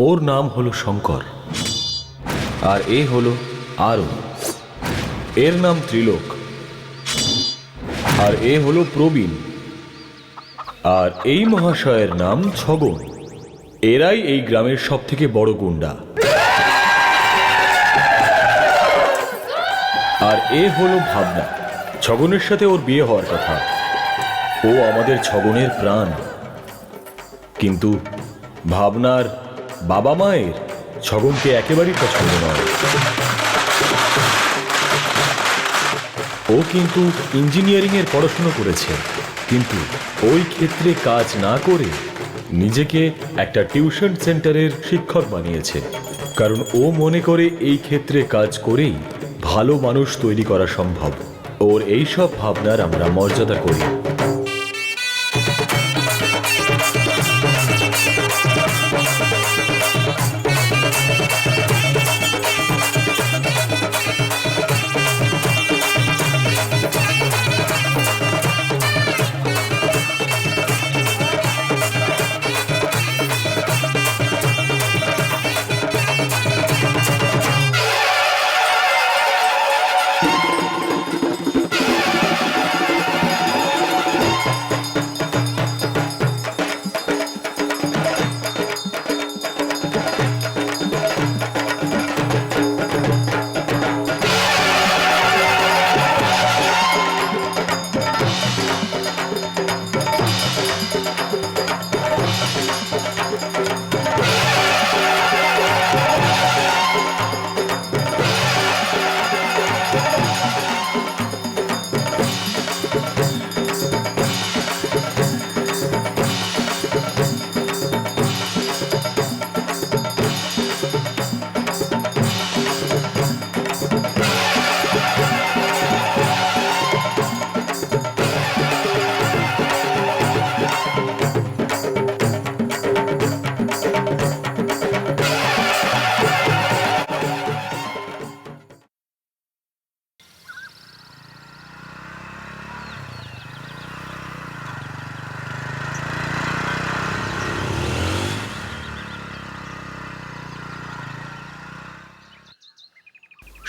ওর নাম হলো শঙ্কর, আর এ হলো আরু। এর নাম ত্রিলোক, আর এ হলো প্রবীণ, আর এই মহাশয়ের নাম ছগন। এরাই এই গ্রামের সব থেকে বড় গুন্ডা। আর এ হলো ভাবনা। ছগনের সাথে ওর বিয়ে হওয়ার কথা। ও আমাদের ছগনের প্রাণ। কিন্তু ভাবনার বাবা মায়ের ছগনকে একেবারেই পছন্দ নয়। ও কিন্তু ইঞ্জিনিয়ারিং এর পড়াশোনা করেছে, কিন্তু ওই ক্ষেত্রে কাজ না করে নিজেকে একটা টিউশন সেন্টারের শিক্ষক বানিয়েছে। কারণ ও মনে করে এই ক্ষেত্রে কাজ করেই ভালো মানুষ তৈরি করা সম্ভব। ওর এই সব ভাবনার আমরা মর্যাদা করি।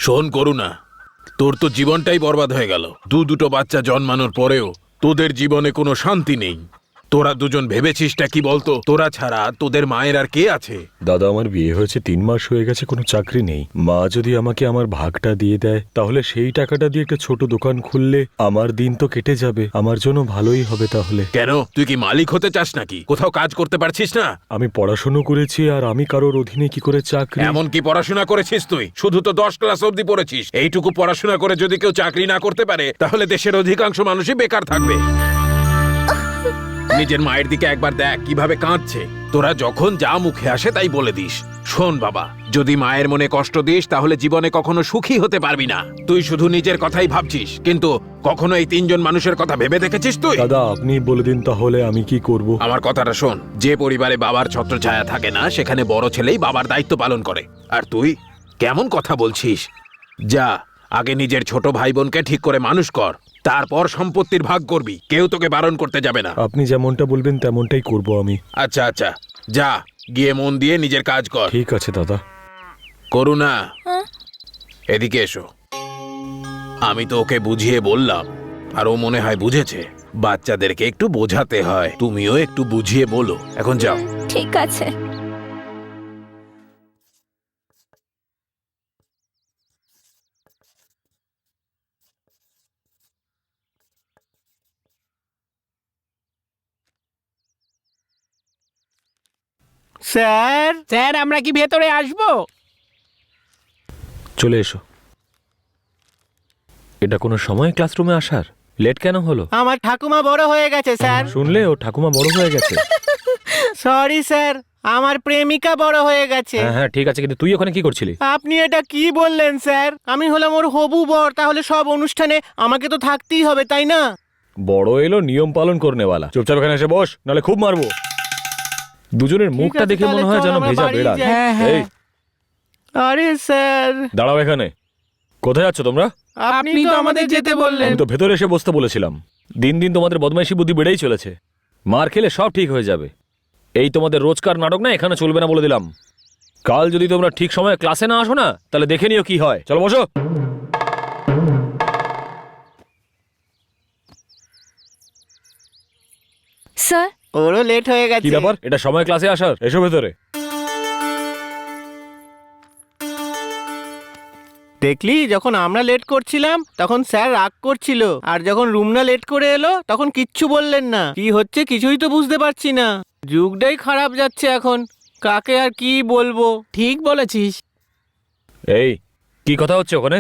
শোন করুণা, তোর তো জীবনটাই বরবাদ হয়ে গেল। দুটো বাচ্চা জন্মানোর পরেও তোদের জীবনে কোনো শান্তি নেই। তোরা দুজন ভেবেছিসটা কি বলতো? তোরা ছাড়া তোদের মায়ের আর কে আছে? দাদা, আমার বিয়ে হয়েছে 3 মাস হয়ে গেছে, কোনো চাকরি নেই। মা যদি আমাকে আমার ভাগটা দিয়ে দেয়, তাহলে সেই টাকাটা দিয়ে একটা ছোট দোকান খুললে আমার দিন তো কেটে যাবে। আমার জন্য ভালোই হবে তাহলে। কেন, তুই কি মালিক হতে চাস নাকি? কোথাও কাজ করতে পারছিস না? আমি পড়াশোনা করেছি, আর আমি কারোর অধীনে কি করে চাকরি? এমন কি পড়াশোনা করেছিস তুই? শুধু তো 10 ক্লাস অবধি পড়েছিস। এইটুকু পড়াশোনা করে যদি কেউ চাকরি না করতে পারে, তাহলে দেশের অধিকাংশ মানুষই বেকার থাকবে। নিজের মায়ের দিকে একবার দেখ কিভাবে কাঁদছে। তোরা যখন যা মুখে আসে তাই বলে দিস। শোন বাবা, যদি মায়ের মনে কষ্ট দিস তাহলে জীবনে কখনো সুখী হতে পারবি না। তুই শুধু নিজের কথাই ভাবছিস, কিন্তু কখনো এই 3 জন মানুষের কথা ভেবে দেখেছিস তুই? দাদা, আপনি বলে দিন তাহলে আমি কি করব। আমার কথাটা শোন, যে পরিবারে বাবার ছত্রছায়া থাকে না, সেখানে বড় ছেলেই বাবার দায়িত্ব পালন করে। আর তুই কেমন কথা বলছিস? যা, আগে নিজের ছোট ভাই বোনকে ঠিক করে মানুষ কর, তারপর সম্পত্তির ভাগ করবি। কেউ তোকে বারণ করতে যাবে না। আপনি যেমনটা বলবেন তেমনটাই করব আমি। আচ্ছা আচ্ছা, যা, গিয়ে মন দিয়ে নিজের কাজ কর। ঠিক আছে দাদা। করুণা, এদিকে এসো। আমি তো ওকে বুঝিয়ে বললাম, আর ও মনে হয় বুঝেছে। বাচ্চাদেরকে একটু বোঝাতে হয়, তুমিও একটু বুঝিয়ে বলো। এখন যাও। ঠিক আছে। স্যার স্যার, আমরা কি ভেতরে আসবো? চলে এসো। এটা কোনো সময় ক্লাসরুমে আসার? লেট কেন হলো? আমার ঠাকুমা বড় হয়ে গেছে স্যার। শুনলে ও ঠাকুমা বড় হয়ে গেছে। সরি স্যার, আমার প্রেমিকা বড় হয়ে গেছে। হ্যাঁ হ্যাঁ ঠিক আছে, কিন্তু তুই ওখানে কি করছিলি? আপনি এটা কি বললেন স্যার? আমি হলাম ওর হবু বর, তাহলে সব অনুষ্ঠানে আমাকে তো থাকতেই হবে, তাই না? বড় এলো নিয়ম পালন করনেওয়ালা। চুপচাপ এখানে এসে বস, নাহলে খুব মারবো। দুজনের মুখটা দেখে মনে হয় যেন ভেজা বেড়াল। এই, আরে স্যার, দাঁড়াও এখানে। কোথায় যাচ্ছ তোমরা? আপনি তো আমাদের যেতে বললেন। আমি তো ভেতরে এসে বসতে বলেছিলাম। দিন দিন তোমাদের বদমাইশি বুদ্ধি বেড়েই চলেছে। মার খেলে সব ঠিক হয়ে যাবে। এই তোমাদের রোজকার নাটক না এখানে চলবে না বলে দিলাম। কাল যদি তোমরা ঠিক সময়ে ক্লাসে না আসো না, তাহলে দেখে নিও কি হয়। চলো বসো। স্যার, ওরও লেট হয়ে কি গেছে। ব্যাপার, এটা সময় ক্লাসে আসার? এসো ভেতরে। দেখলি, যখন আমরা লেট করছিলাম তখন স্যার রাগ করছিল, আর যখন রুমনা লেট করে এলো তখন কিচ্ছু বললেন না। কি হচ্ছে কিছুই তো বুঝতে পারছি না। যুগটাই খারাপ যাচ্ছে এখন, কাকে আর কি বলবো। ঠিক বলেছিস। এই, কি কথা হচ্ছে ওখানে?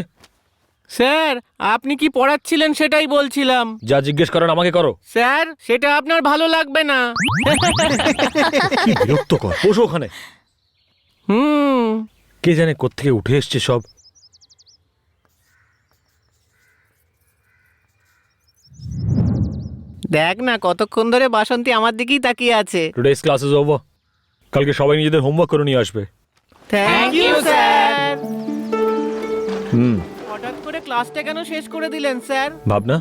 স্যার, আপনি কি পড়াচ্ছিলেন সেটাই বলছিলাম। যা জিজ্ঞেস করেন আমাকে করো। স্যার, সেটা আপনার ভালো লাগবে না। কি বিরক্তকর। বসো ওখানে। কে জানে কোত্থেকে উঠে এসছে সব। দেখ না, কতক্ষণ ধরে বাসন্তী আমার দিকেই তাকিয়ে আছে। Today's class is over. কালকে সবাই নিজেদের হোমওয়ার্ক করে নিয়ে আসবে। Thank you sir. হুম। হঠাৎ করে ক্লাসটা কেন শেষ করে দিলেন স্যার? ভাবনা,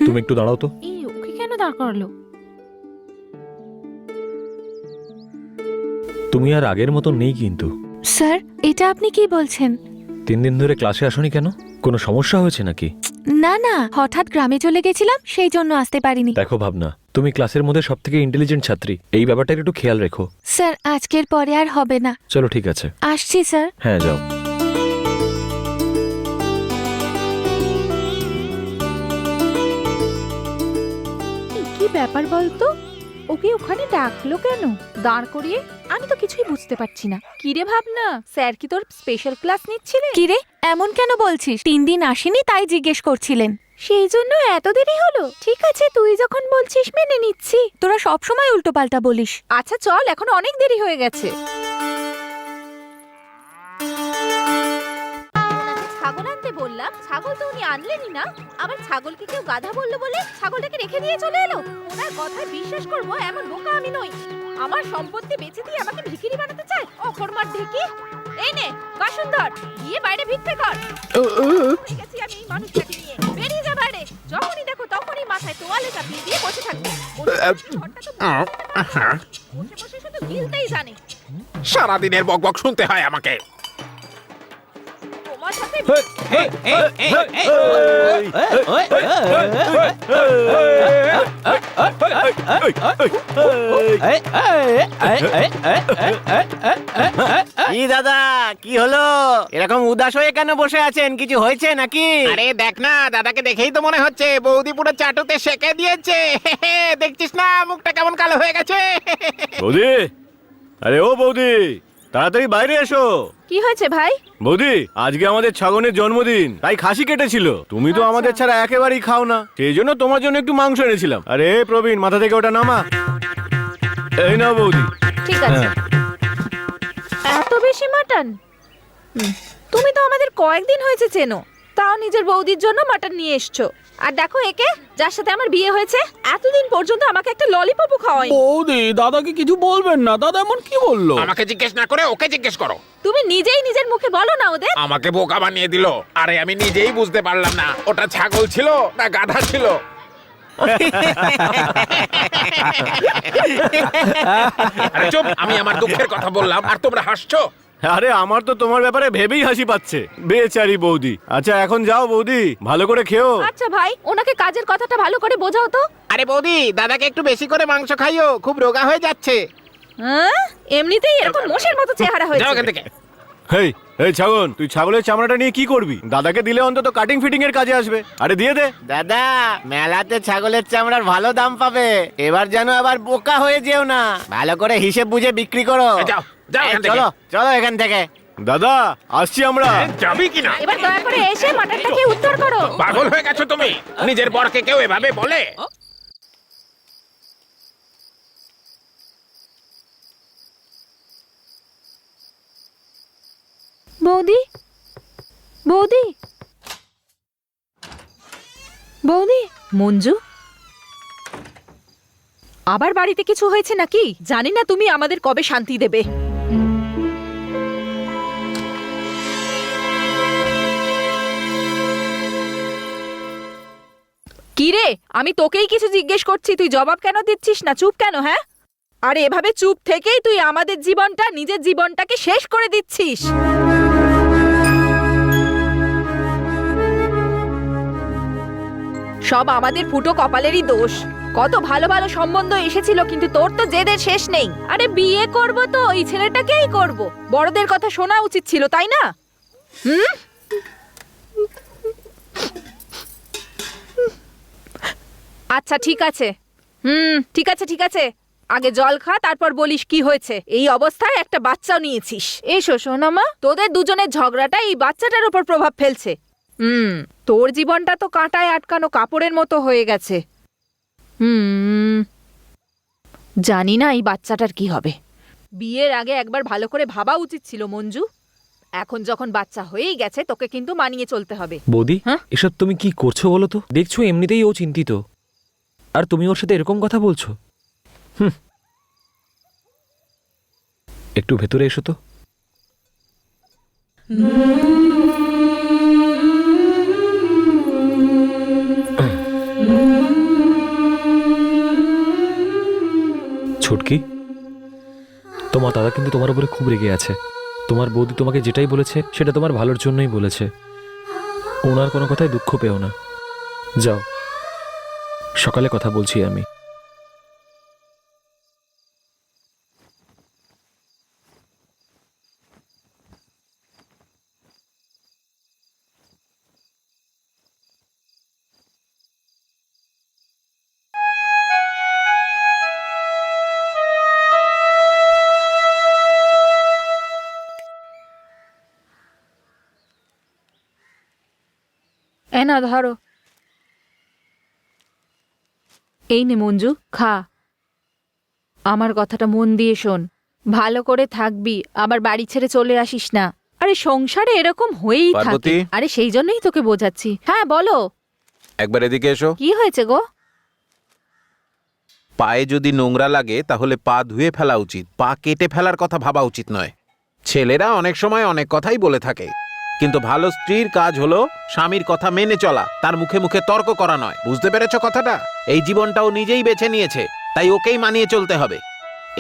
তুমি একটু দাঁড়াও তো। এই ওকে কেন দাঁড় করালো? তুমি আর আগের মতো নেই কিন্তু। স্যার, এটা আপনি কি বলছেন? 3 দিন ধরে ক্লাসে আসোনি কেন? কোনো সমস্যা হয়েছে নাকি? না না, হঠাৎ গ্রামে চলে গেছিলাম, সেই জন্য আসতে পারিনি। দেখো ভাবনা, তুমি ক্লাসের মধ্যে সবথেকে ইন্টেলিজেন্ট ছাত্রী, এই ব্যাপারটার একটু খেয়াল রেখো। স্যার, আজকের পরে আর হবে না। চলো ঠিক আছে। আসছি স্যার। হ্যাঁ, যাও। কি ব্যাপার বলতো? ওকে ওখানে ডাকলো কেন দাঁড় করিয়ে? আমি তো কিছুই বুঝতে পারছি না। কি রে ভাবনা, স্যার কি তোর স্পেশাল ক্লাস নিচ্ছিলেন? কিরে, এমন কেন বলছিস? 3 দিন আসেনি তাই জিজ্ঞেস করছিলেন। সেই জন্য এত দেরি হলো? ঠিক আছে, তুই যখন বলছিস মেনে নিচ্ছি। তোরা সবসময় উল্টোপাল্টা বলিস। আচ্ছা চল, এখন অনেক দেরি হয়ে গেছে। ছাগল আনতে বললাম, ছাগল তো উনি আনলেনই না। আবার ছাগলকে কেউ গাধা বললো বলে ছাগলটাকে রেখে দিয়ে চলে এলো। ওনার কথায় বিশ্বাস করব এমন বোকা আমি নই। আমার সম্পত্তি বেচে দিয়ে আমাকে ভিখিরি বানাতে চায় অকর্মার ঢেকি। এই নে বাসন ধর, গিয়ে বাইরে ভিক্ষে কর। ঠিক আছে, আমি এই মানুষটাকে নিয়ে বেরিয়ে যা বাইরে। যখনই দেখো তখনই মাথায় তোয়ালে চাপিয়ে দিয়ে বসে থাকবে। বসে বসে শুধু গিলতেই জানে। সারাদিনের বকবক শুনতে হয় আমাকে। তোমার সাথে কি দাদা, কি হলো? এরকম উদাস হয়ে কেন বসে আছেন? কিছু হয়েছে নাকি? আরে দেখ না, দাদাকে দেখেই তো মনে হচ্ছে বৌদি পুরো চাটুতে সেকে দিয়েছে। দেখছিস না মুখটা কেমন কালো হয়ে গেছে। বৌদি, আরে ও বৌদি, তাড়াতাড়ি বাইরে এসো। কি হয়েছে ভাই? বৌদি, আজকে আমাদের ছাগলের জন্মদিন, তাই খাসি কেটেছিল। তুমি তো আমাদের ছাড়া একেবারেই খাও না, সেই জন্য তোমার জন্য একটু মাংস এনেছিলাম। আরে প্রবীণ, মাথা থেকে ওটা নামা। এই নাও বৌদি। ঠিক আছে। এত বেশি মাটন? তুমি তো আমাদের কয়েকদিন হয়েছে চেনো, তাও নিজের বৌদির জন্য মাটন নিয়ে এসছো। আর দেখো একে, যার সাথে আমার বিয়ে হয়েছে, এতদিন পর্যন্ত আমাকে একটা ললিপপও খাওয়ায়নি। বৌদি, দাদাকে কিছু বলবেন না। দাদা এমন কি বললো? আমাকে জিজ্ঞেস না করে ওকে জিজ্ঞেস করো। তুমি নিজেই নিজের মুখে বলো না ওদের। আমাকে বোকা বানিয়ে দিল। আরে আমি নিজেই বুঝতে পারলাম না ওটা ছাগল ছিল না গাধা ছিল। আরে চুপ, আমি আমার দুঃখের কথা বললাম আর তোমরা হাসছো। আরে আমার তো তোমার ব্যাপারে ভেবেই হাসি পাচ্ছে, বেচারি বৌদি। আচ্ছা এখন যাও বৌদি, ভালো করে খেও। আচ্ছা ভাই, ওনাকে কাজের কথাটা ভালো করে বোঝাও তো। আরে বৌদি, দাদাকে একটু বেশি করে মাংস খাইও, খুব রোগা হয়ে যাচ্ছে। হ্যাঁ, এমনিতেই এরকম মোষের মতো চেহারা যাও হয়েছে। এখান থেকে। হেই এই ছাগল, তুই ছাগলের চামড়াটা নিয়ে কি করবি? দাদাকে দিলে অন্তত কাটিং ফিটিং এর কাজে আসবে। আরে দিয়ে দে। দাদা, মেলাতে ছাগলের চামড়ার ভালো দাম পাবে। এবার যেন আবার বোকা হয়ে যেও না, ভালো করে হিসেব বুঝে বিক্রি করো। যাও যাও এখান থেকে। চলো চলো এখান থেকে। দাদা আসছি আমরা। যাবি কিনা? এবার দয়া করে এসে মাটনটাকে উদ্ধার করো। পাগল হয়ে গেছো তুমি? নিজের বরকে কেউ এভাবে বলে? বৌদি, বৌদি, বৌদি। মঞ্জু, আবার বাড়িতে কিছু হয়েছে নাকি? জানি না তুমি আমাদের কবে শান্তি দেবে। কি রে, আমি তোকেই কিছু জিজ্ঞেস করছি, তুই জবাব কেন দিচ্ছিস না? চুপ কেন? হ্যাঁ, আর এভাবে চুপ থেকেই তুই আমাদের জীবনটা, নিজের জীবনটাকে শেষ করে দিচ্ছিস। সব আমাদের ফুটো কপালেরই দোষ। কত ভালো ভালো সম্বন্ধ এসেছিল, কিন্তু তোর তো জেদের শেষ নেই। আরে বিয়ে করব তো ওই ছেলেটাকেই করব। বড়দের কথা শোনা উচিত ছিল, তাই না? আচ্ছা ঠিক আছে, ঠিক আছে ঠিক আছে, আগে জল খা, তারপর বলিস কি হয়েছে। এই অবস্থায় একটা বাচ্চাও নিয়েছিস। এসো সোনামা, তোদের দুজনের ঝগড়াটা এই বাচ্চাটার উপর প্রভাব ফেলছে। তোর জীবনটা তো কাঁটায় আটকানো কাপড়ের মতো হয়ে গেছে। জানি না এই বাচ্চাটার কি হবে। বিয়ের আগে একবার ভালো করে ভাবা উচিত ছিল মঞ্জু। এখন যখন বাচ্চা হয়েই গেছে, তোকে কিন্তু মানিয়ে চলতে হবে। বৌদি, হ্যাঁ? এসব তুমি কি করছো বলো তো? দেখছো এমনিতেই ও চিন্তিত, আর তুমি ওর সাথে এরকম কথা বলছো। একটু ভেতরে এসো তো। ছুটকি, তোমার দাদা কিন্তু তোমার উপরে খুব রেগে আছে। তোমার বৌদি তোমাকে যেটাই বলেছে সেটা তোমার ভালোর জন্যই বলেছে। ওনার কোনো কথায় দুঃখ পেও না। যাও, সকালে কথা বলছি আমি। না ধরো, এই নে মঞ্জু, খা। আমার কথাটা মন দিয়ে শোন, ভালো করে থাকবি, আবার বাড়ি ছেড়ে চলে আসিস না। আরে সংসারে এরকম হয়েই থাকে। পার্বতী? আরে সেই জন্যই তোকে বোঝাচ্ছি। হ্যাঁ বলো, একবার এদিকে এসো। কি হয়েছে গো? পায়ে যদি নোংরা লাগে তাহলে পা ধুয়ে ফেলা উচিত, পা কেটে ফেলার কথা ভাবা উচিত নয়। ছেলেরা অনেক সময় অনেক কথাই বলে থাকে, কিন্তু ভালো স্ত্রীর কাজ হলো স্বামীর কথা মেনে চলা, তার মুখে মুখে তর্ক করা নয়। বুঝতে পেরেছো কথাটা? এই জীবনটাও নিজেই বেছে নিয়েছে, তাই ওকেই মানিয়ে চলতে হবে।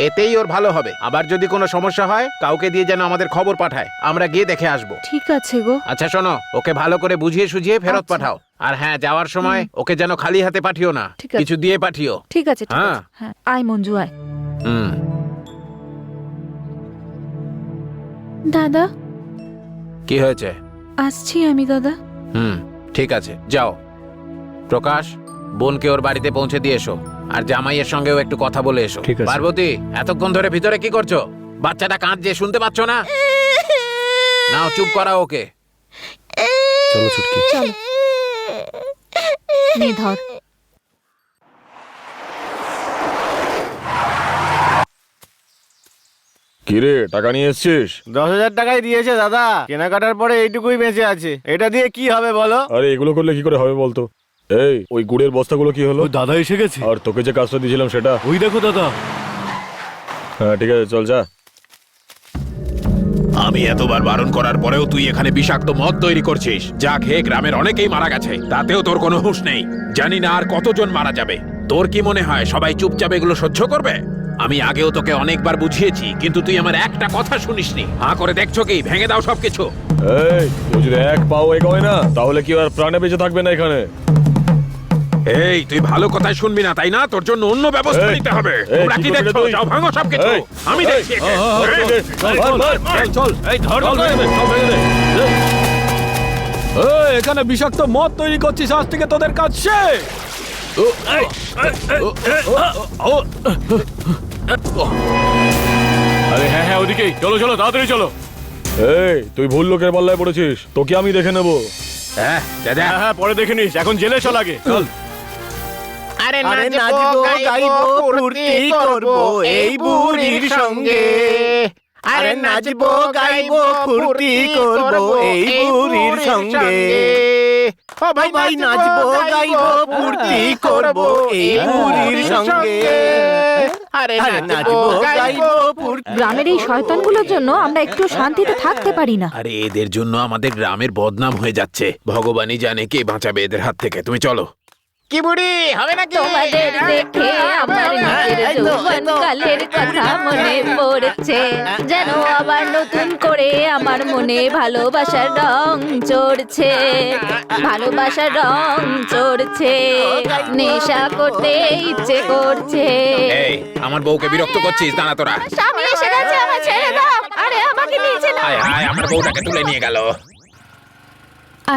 এতেই ওর ভালো হবে। আবার যদি কোনো সমস্যা হয় কাউকে দিয়ে যেন আমাদের খবর পাঠায়, আমরা গিয়ে দেখে আসবো। ঠিক আছে গো। আচ্ছা শোনো, ওকে ভালো করে বুঝিয়ে সুঝিয়ে ফেরত আচ্ছা। পাঠাও। আর হ্যাঁ, যাওয়ার সময় ওকে যেন খালি হাতে পাঠিও না, ঠিক আছে। কিছু দিয়ে পাঠিও। ঠিক আছে ঠিক হ্যাঁ। আছে, হ্যাঁ আয় মঞ্জু আয়। হুম। দাদা, কি হয়েছে? আসছি আমি দাদা। ঠিক আছে, যাও। প্রকাশ, বোনকে ওর বাড়িতে পৌঁছে দিয়ে এসো, আর জামাইয়ের সঙ্গেও একটু কথা বলে এসো। ঠিক আছে। পার্বতী, এতক্ষণ ধরে ভিতরে কি করছো? বাচ্চাটা কাঁদছে, শুনতে পাচ্ছ না? নাও, চুপ করাও ওকে। চলো ছুটকি। চলো, নে ধর। কিরে, টাকা নিয়ে এসছিস? 10,000 টাকাই দিয়েছে দাদা। কেনাকাটার পরে এইটুকুই বেঁচে আছে। এটা দিয়ে কি হবে বলো? আরে এগুলো করলে কি করে হবে বলতো? এই, ওই গুড়ের বস্তাগুলো কি হলো? দাদা এসে গেছে। আর তোকে যে কাজটা দিয়েছিলাম সেটা? ওই দেখো দাদা। হ্যাঁ ঠিক আছে, চল যা। আমি এতবার বারণ করার পরেও তুই এখানে বিষাক্ত মদ তৈরি করছিস, যা খেয়ে গ্রামের অনেকেই মারা গেছে, তাতেও তোর কোনো হুঁশ নেই। জানি না আর কতজন মারা যাবে। তোর কি মনে হয় সবাই চুপচাপ এগুলো সহ্য করবে? আমি আগেও তোকে অনেকবার বুঝিয়েছি, কিন্তু তুই আমার একটা কথা শুনিসনি। হাঁ করে দেখছো কি? ভেঙে দাও সবকিছু। এই, কেউ যদি এক পাও এগোয় না, তাহলে কি আর প্রাণে বেঁচে থাকবে না এখানে? এই, তুই ভালো কথাই শুনবি না তাই না? তোর জন্য অন্য ব্যবস্থা এই, নিতে হবে। এই, তোমরা কি কি করবি দেখছো? তুই? যাও, ভাঙো সবকিছু। এই, আমি দেখছি একে। এখানে বিষাক্ত মদ তৈরি করছিস, আজ থেকে তোদের কাজ শেষ। আরে হ্যাঁ হ্যাঁ, ওদিকেই চলো চলো, তাড়াতাড়ি চলো। এই, তুই ভুল লোকের পাল্লায় পড়েছিস, তোকে আমি দেখে নেবো। হ্যাঁ, যা যা। হ্যাঁ হ্যাঁ, পরে দেখে নিস, এখন জেলে চল আগে। চল। আরে আরে নাচবো গাইবো ফুর্তি করবো এই বুড়ির সঙ্গে। আরে নাচবো গাইবো ফুর্তি করবো এই বুড়ির সঙ্গে। ও ভাই নাচবো গাইবো ফুর্তি করবো এই বুড়ির সঙ্গে। আরে নাচবো গাইবো ফুর্তি। গ্রামের এই শয়তানগুলোর জন্য আমরা একটু শান্তিতে থাকতে পারি না। আরে এদের জন্য আমাদের গ্রামের বদনাম হয়ে যাচ্ছে। ভগবানই জানে কে বাঁচাবে এদের হাত থেকে। তুমি চলো। কি বুড়ি হবে নাকি? তোমাদের দেখে আমার নিজের যৌবন কালের কথা মনে পড়ছে, যেন আবার নতুন করে আমার মনে ভালোবাসার রং চড়ছে, ভালোবাসার রং চড়ছে, নেশা করতে ইচ্ছে করছে। এই আমার বউকে বিরক্ত করছিস, দাঁড়া তোরা। স্বামী এসে গেছে, আমার ছেড়ে দাও। আরে আমাকে নিচে নাও। হায় হায়, আমার বউটাকে তুলে নিয়ে গেল।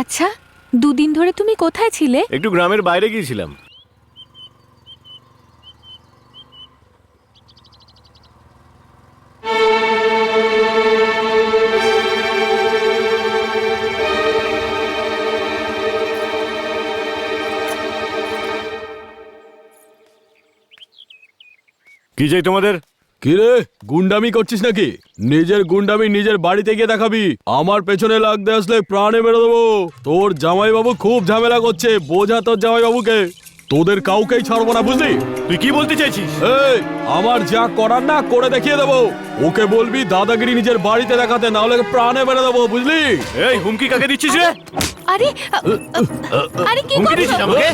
আচ্ছা, দুদিন ধরে তুমি কোথায় ছিলে? একটু গ্রামের বাইরে গিয়েছিলাম। কি চাই তোমাদের? কিরে গুন্ডামি করছিস নাকি? নিজের গুন্ডামি নিজের বাড়িতে গিয়ে দেখাবি। আমার পেছনে লাগতে আসলে প্রাণে মেরে দেবো। তোর জামাইবাবু খুব ঝামেলা করছে, বোঝা তোর জামাইবাবুকে। তোদের কাউকেই ছাড়বো না, বুঝলি? তুই কি বলতে চাইছিস? এই আমার যা করার না করে দেখিয়ে দেবো। ওকে বলবি দাদাগিরি নিজের বাড়িতে দেখাতে, না হলে প্রাণে মেরে দেবো, বুঝলি? এই হুমকি কাকে দিচ্ছিস রে? আরে আরে কি হুমকি দিচ্ছিস করছো? আমাকে?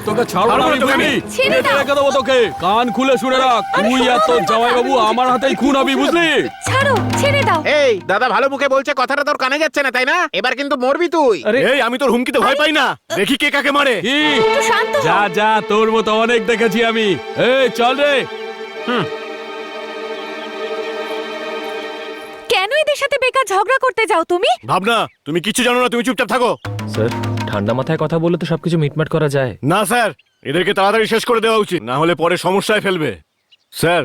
তোকে ছাড়বো না, আমি বুঝলি? ছেড়ে মেরে দাও। রেখে দেবো তোকে। কান খুলে শুনে রাখ, তুই আর তোর জামাইবাবু আমার হাতেই খুন হবি, বুঝলি? ছাড়ো, ছেড়ে দাও। এই দাদা ভালো মুখে বলছে, কথাটা তোর কানে যাচ্ছে না তাই না? এবার কিন্তু মরবি তুই। এই আমি তোর হুমকিতে ভয় পাই না, দেখি কে কাকে মারে। কি? একটু শান্ত হও। যা যা, তোর মতো অনেক দেখেছি আমি। এই চল রে। কেন এদের সাথে বেকার ঝগড়া করতে যাও তুমি? ভাবনা, তুমি কিচ্ছু জানো না, তুমি চুপচাপ থাকো। স্যার, ঠান্ডা মাথায় কথা বললে তো সবকিছু মিটমাট করা যায়। না স্যার, এদেরকে তাড়াতাড়ি শেষ করে দেওয়া উচিত, না হলে পরে সমস্যায় ফেলবে। স্যার,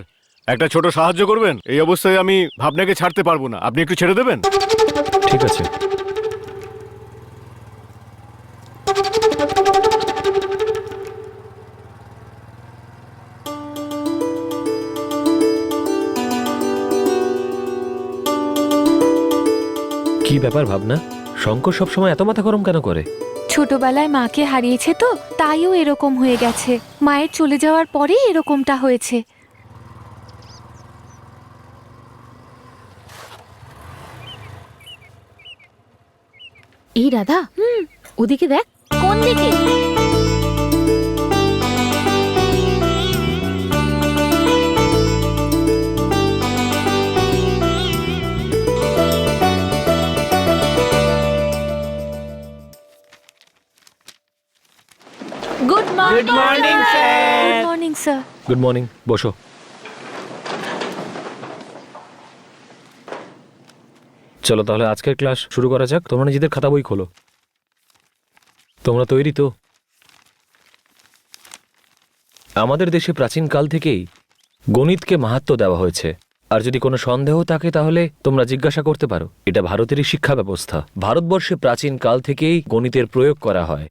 একটা ছোট সাহায্য করবেন? এই অবস্থায় আমি ভাবনাকে ছাড়তে পারবো না, আপনি একটু ছেড়ে দেবেন? ঠিক আছে। কি ব্যাপার ভাবনা? শঙ্কর সবসময় এত মাথা গরম কেন করে? ছোটবেলায় মাকে হারিয়েছে তো, তাইও এরকম হয়ে গেছে। মায়ের চলে যাওয়ার পরেই এরকমটা হয়েছে। এই রাধা, ওদিকে দেখ। কোন দিকে? Good morning. Good morning sir. Good morning sir. Good morning, বসো। চলো তাহলে আজকের ক্লাস শুরু করা যাক। তোমরা নিজেদের খাতা বই খোলো। তোমরা তৈরি তো? আমাদের দেশে প্রাচীন কাল থেকেই গণিতকে মাহাত্ম্য দেওয়া হয়েছে। আর যদি কোনো সন্দেহ থাকে তাহলে তোমরা জিজ্ঞাসা করতে পারো। এটা ভারতেরই শিক্ষা ব্যবস্থা। ভারতবর্ষে প্রাচীন কাল থেকেই গণিতের প্রয়োগ করা হয়।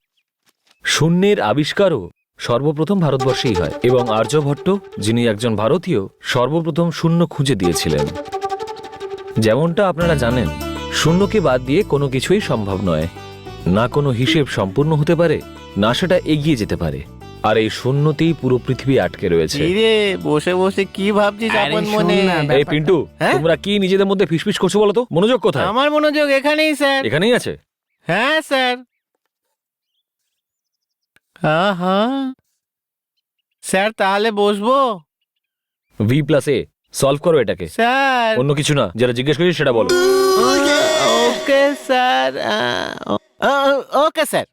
শূন্যের আবিষ্কারও সর্বপ্রথম ভারতবর্ষেই হয়, এবং আর্যভট্ট, যিনি একজন ভারতীয়, সর্বপ্রথম শূন্য খুঁজে দিয়েছিলেন। যেমনটা আপনারা জানেন, শূন্যকে বাদ দিয়ে কোনো কিছুই সম্ভব নয়। না কোনো হিসেব সম্পূর্ণ হতে পারে, না সেটা এগিয়ে যেতে পারে। আর এই শূন্যতেই পুরো পৃথিবী আটকে রয়েছে। রে বসে বসে কি ভাবছিস আপন মনে? এই পিন্টু, হ্যাঁ? তোমরা কি নিজেদের মধ্যে ফিসফিস করছো বলো তো? মনোযোগ কোথায়? আমার মনোযোগ এখানেই স্যার। এখানেই আছে। হ্যাঁ স্যার। হ্যাঁ স্যার, তাহলে বসবো? V+A সলভ করো এটাকে। স্যার। অন্য কিছু না, যেটা জিজ্ঞেস করি সেটা বলো। Okay sir. Okay sir.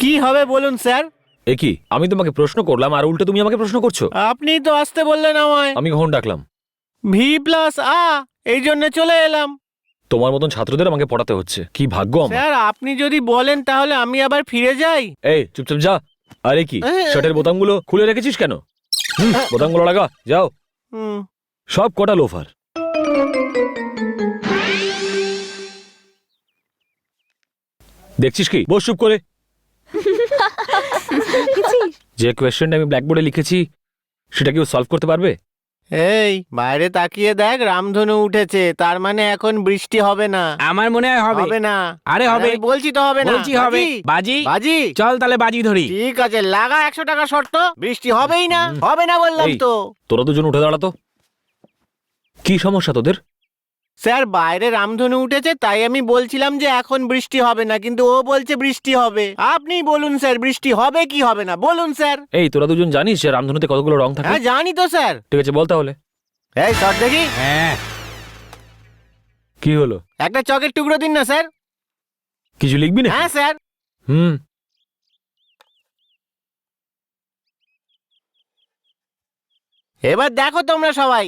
কি হবে বলুন স্যার? এ কি, আমি তোমাকে প্রশ্ন করলাম আর উল্টে তুমি আমাকে প্রশ্ন করছো? আপনি তো আসতে বললেন আমায়। আমি কখন ডাকলাম? V+A, এই জন্য চলে এলাম। তোমার মতন ছাত্রদের আমাকে পড়াতে হচ্ছে, কি ভাগ্য আমার। স্যার, আপনি যদি বলেন তাহলে আমি আবার ফিরে যাই। এই চুপচাপ যা। আরে কি, শার্টের বোতামগুলো খুলে রেখেছিস কেন? বোতামগুলো লাগা, যাও। হুম। সব কটা লোফার। দেখছিস কি? বস চুপ করে। যে কোয়েশ্চেনটা আমি ব্ল্যাকবোর্ডে লিখেছি সেটা কেউ সলভ করতে পারবে? এই বাইরে তাকিয়ে দেখ, রামধনু উঠেছে, তার মানে এখন বৃষ্টি হবে না। আমার মনে হয় হবে না। আরে হবে। আমি বলছি তো হবে না। বলছি হবে। বাজি? বাজি। চল তাহলে বাজি ধরি। ঠিক আছে, লাগা 100 টাকা শর্ত। বৃষ্টি হবেই না, হবে না বললাম এই, তো। তোরা দুজন উঠে দাঁড়াতো। কি সমস্যা তোদের? স্যার বাইরে রামধনু উঠেছে, তাই আমি বলছিলাম যে এখন বৃষ্টি হবে না, কিন্তু ও বলছে বৃষ্টি হবে। আপনি বলুন স্যার, বৃষ্টি হবে কি হবে না বলুন স্যার। এই তোরা দুজন জানিস যে রামধনুতে কতগুলো রং থাকে? হ্যাঁ জানি তো স্যার। ঠিক আছে বল তাহলে। এই শট দেখি। হ্যাঁ, কি হলো? একটা চকের টুকরো দিন না স্যার। কিছু লিখবি না? হ্যাঁ স্যার। হুম। এবার দেখো তোমরা সবাই।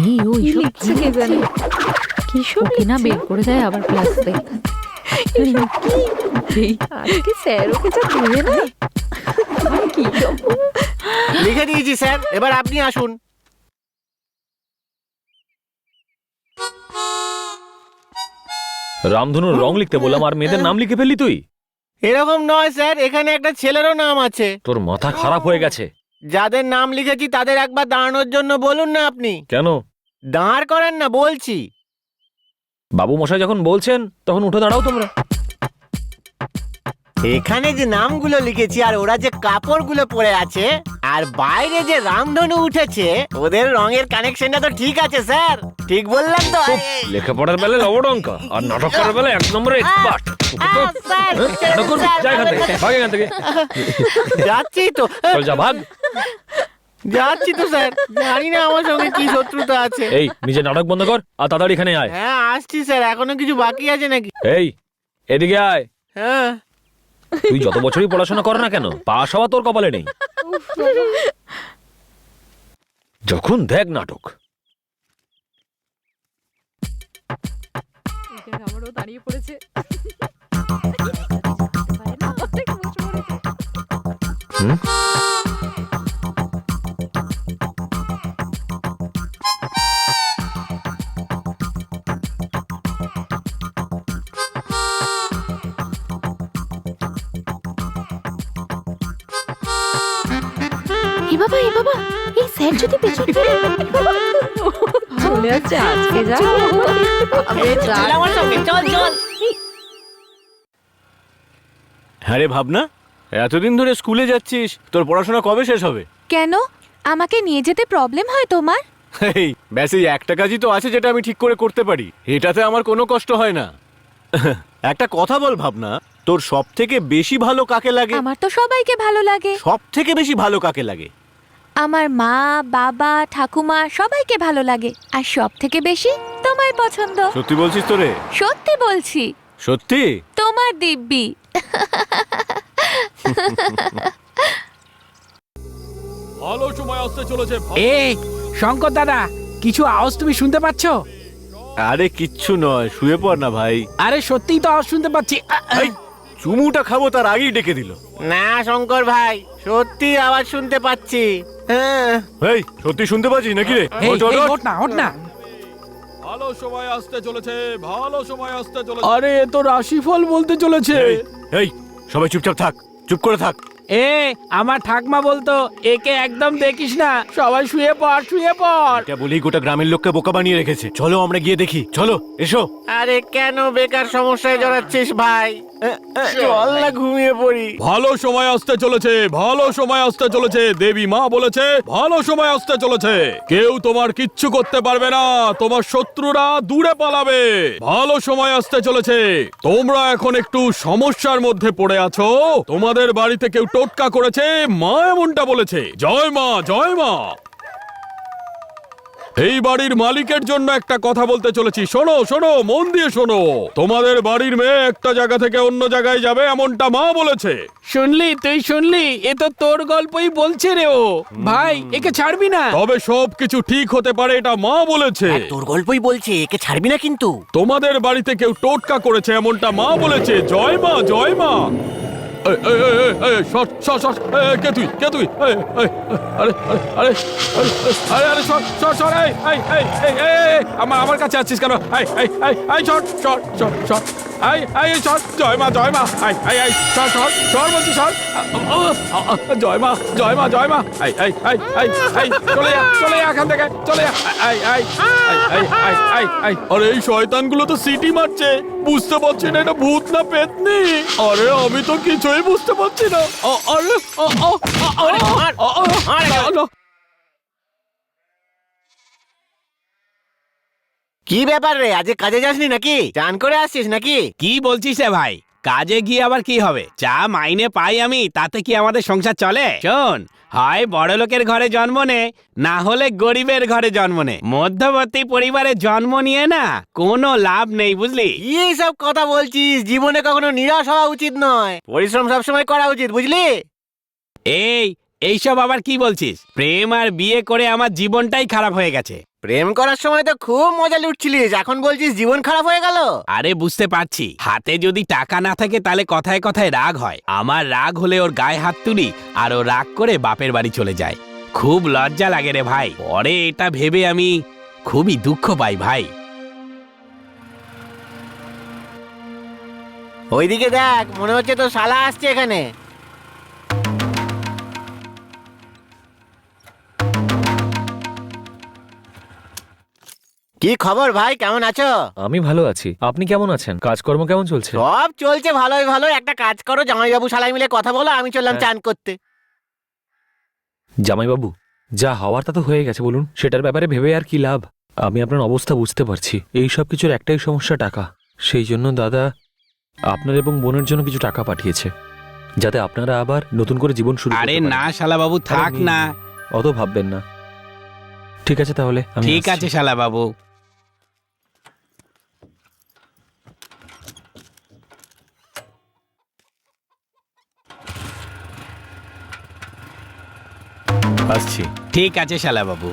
এই ও লিখছে কে জানে কি সব না বের করে দেয় আবার ক্লাসে। আজকে স্যার ওকে যা ধরে না কি লিখে দিয়েছি স্যার, এবার আপনি আসুন। রামধনুর রং লিখতে বললাম আর মেয়েদের নাম লিখে ফেললি তুই? এরকম নয় স্যার, এখানে একটা ছেলেরও নাম আছে। তোর মাথা খারাপ হয়ে গেছে। যাদের নাম লিখেছি তাদের একবার দাঁড়ানোর জন্য বলুন না আপনি। কেন? দাঁড় করেন না বলছি। বাবু মশাই যখন বলছেন তখন উঠে দাঁড়াও তোমরা। এখানে যে নামগুলো লিখেছি আর ওরা যে কাপড়গুলো পরে আছে আর বাইরে যে রামধনু উঠেছে, ওদের রঙের কানেকশনটা তো ঠিক আছে স্যার। ঠিক বললাম তো? লেখাপড়ার বেলায় লবডঙ্কা আর নাটক করার বেলায় এক নম্বরে এক্সপার্ট। যাচ্ছি তো, চল যা ভাগ। যাচ্ছি তো স্যার। জানি না আমার সঙ্গে কি শত্রুতা আছে। এই নিজে নাটক বন্ধ কর আর তাড়াতাড়ি এখানে আয়। হ্যাঁ আসছি স্যার, এখনো কিছু বাকি আছে নাকি? এই এদিকে আয়। হ্যাঁ। তুই যত বছরই পড়াশোনা কর না কেন, পাশ হওয়া তোর কপালে নেই। যখন দেখ নাটক। আমারও দাঁড়িয়ে পড়েছে। এ বাবা এই স্যার যদি পেছন ফিরে চলে যাচ্ছে আজকে যা আমার সঙ্গে চল চল। হ্যাঁ রে ভাবনা, এতদিন ধরে স্কুলে যাচ্ছিস, তোর পড়াশোনা কবে শেষ হবে? কেন? আমাকে নিয়ে যেতে প্রবলেম হয় তোমার? এই ব্যাস এই একটা কাজই তো আছে যেটা আমি ঠিক করে করতে পারি, এটাতে আমার কোনো কষ্ট হয় না। একটা কথা বল ভাবনা, তোর সব থেকে বেশি ভালো কাকে লাগে? আমার তো সবাইকে ভালো লাগে। সব থেকে বেশি ভালো কাকে লাগে? আমার মা, বাবা, ঠাকুমা সবাইকে ভালো লাগে। আর সব থেকে বেশি তোমায় পছন্দ। সত্যি বলছিস তো রে? সত্যি বলছি। সত্যি? তোমার দিব্যি। ভালো সময় আসতে চলেছে। এই শঙ্কর দাদা, কিছু আওয়াজ তুমি শুনতে পাচ্ছ? আরে কিচ্ছু নয়, শুয়ে পড় না ভাই। আরে সত্যিই তো আওয়াজ শুনতে পাচ্ছি। এই, চুমুটা খাবো তার আগেই ডেকে দিল। না শঙ্কর ভাই, সত্যি আওয়াজ শুনতে পাচ্ছি। হ্যাঁ। এই সত্যি শুনতে পাচ্ছিস নাকি রে? এই, ওঠ, ওঠ, এই, ওঠ। ওঠ না ওঠ না। ভালো সময় আসতে চলেছে, ভালো সময় আসতে চলেছে। আরে এ তো রাশিফল বলতে চলেছে। এই সবাই চুপচাপ থাক, চুপ করে থাক। এ আমার ঠাকমা বলতো একে একদম দেখিস না, সবাই শুয়ে পড় শুয়ে পড়। এটা বলেই গোটা গ্রামের লোককে বোকা বানিয়ে রেখেছে। চলো আমরা গিয়ে দেখি, চলো এসো। আরে কেন বেকার সমস্যায় জড়াচ্ছিস ভাই? চল না ঘুমিয়ে পড়ি। ভালো সময় আসতে চলেছে, ভালো সময় আসতে চলেছে। দেবী মা বলেছে ভালো সময় আসতে চলেছে। কেউ তোমার কিচ্ছু করতে পারবে না, তোমার শত্রুরা দূরে পালাবে। ভালো সময় আসতে চলেছে। তোমরা এখন একটু সমস্যার মধ্যে পড়ে আছো। তোমাদের বাড়িতে কেউ টোটকা করেছে, মা এমনটা বলেছে। জয় মা, জয় মা। এই বাড়ির মালিকের জন্য একটা কথা বলতে চলেছি, শোনো শোনো, মন দিয়ে শোনো। তোমাদের বাড়ির মেয়ে একটা জায়গা থেকে অন্য জায়গায় যাবে এমনটা মা বলেছে। শুনলি তুই শুনলি? এ তো তোর গল্পই বলছে রে ও। ভাই একে ছাড়বি না। তবে সবকিছু ঠিক হতে পারে, এটা মা বলেছে। তোর গল্পই বলছে, একে ছাড়বি না কিন্তু। তোমাদের বাড়িতে কেউ টোটকা করেছে এমনটা মা বলেছে। জয় মা, জয় মা। এই, এই, এই, এই, এই, সর, সর, সর। এই, কে তুই, কে তুই? এই, এই, আরে আরে আরে আরে আরে সর, সর, সর। এই, এই, এই, এই, এই, আমার কাছে আছিস কেন? এই, এই, এই, এই, সর, সর, সর, সর। আই আই সর, জয় মা জয় মা, আই আই আই সর সর সর বলছি সর, জয় মা জয় মা জয় মা, I I I I I চলে যা এখান থেকে চলে যা, I I I I I I I. আরে এই শয়তানগুলো তো সিটি মারছে, বুঝতে পারছি না এটা ভূত না পেতনি। আরে আমি তো কিছুই বুঝতে পারছি না। আরে না। কি ব্যাপার রে, আজকে কাজে যাসনি নাকি? চান করে আসছিস নাকি? কি বলছিস রে ভাই? কাজে গিয়ে আবার কি হবে? যা মাইনে পাই আমি তাতে কি আমাদের সংসার চলে? শোন, হয় বড় লোকের ঘরে জন্ম নে, না হলে গরিবের ঘরে জন্ম নে। মধ্যবর্তী পরিবারে জন্ম নিয়ে না কোনো লাভ নেই, বুঝলি? কি এইসব কথা বলছিস? জীবনে কখনো নিরাশ হওয়া উচিত নয়, পরিশ্রম সবসময় করা উচিত, বুঝলি? এইসব আবার কি বলছিস? প্রেম আর বিয়ে করে আমার জীবনটাই খারাপ হয়ে গেছে। প্রেম করার সময় তো খুব মজা লুটছিলিস, এখন বলছিস জীবন খারাপ হয়ে গেল। আরে বুঝতে পারছি, হাতে যদি টাকা না থাকে তাহলে কথায় কথায় রাগ হয়। আমার রাগ হলে ওর গায়ে হাত তুলি আর ও রাগ করে বাপের বাড়ি চলে যায়। খুব লজ্জা লাগে রে ভাই, পরে এটা ভেবে আমি খুবই দুঃখ পাই ভাই। ওইদিকে দেখ, মনে হচ্ছে তো শালা আসছে এখানে। কি খবর ভাই, কেমন আছো? আমি ভালো আছি, আপনি কেমন আছেন? কাজকর্ম কেমন চলছে? সব চলছে ভালোই ভালো। একটা কাজ করো, জামাইবাবু শালাই মিলে কথা বলো, আমি চললাম চান করতে। জামাইবাবু, যা হওয়ার তা তো হয়ে গেছে, বলুন সেটার ব্যাপারে ভেবে আর কি লাভ? আমি আপনার অবস্থা বুঝতে পারছি, এই সব কিছুর একটাই সমস্যা, টাকা। সেই জন্য দাদা আপনার এবং বোনের জন্য কিছু টাকা পাঠিয়েছে, যাতে আপনারা আবার নতুন করে জীবন শুরু করতে আরে পারেন। না শালা বাবু, থাক আরে না। অত ভাববেন না, ঠিক আছে তাহলে আমি ঠিক আসছি। আছে শালা বাবু। আসছি। ঠিক আছে শালা বাবু।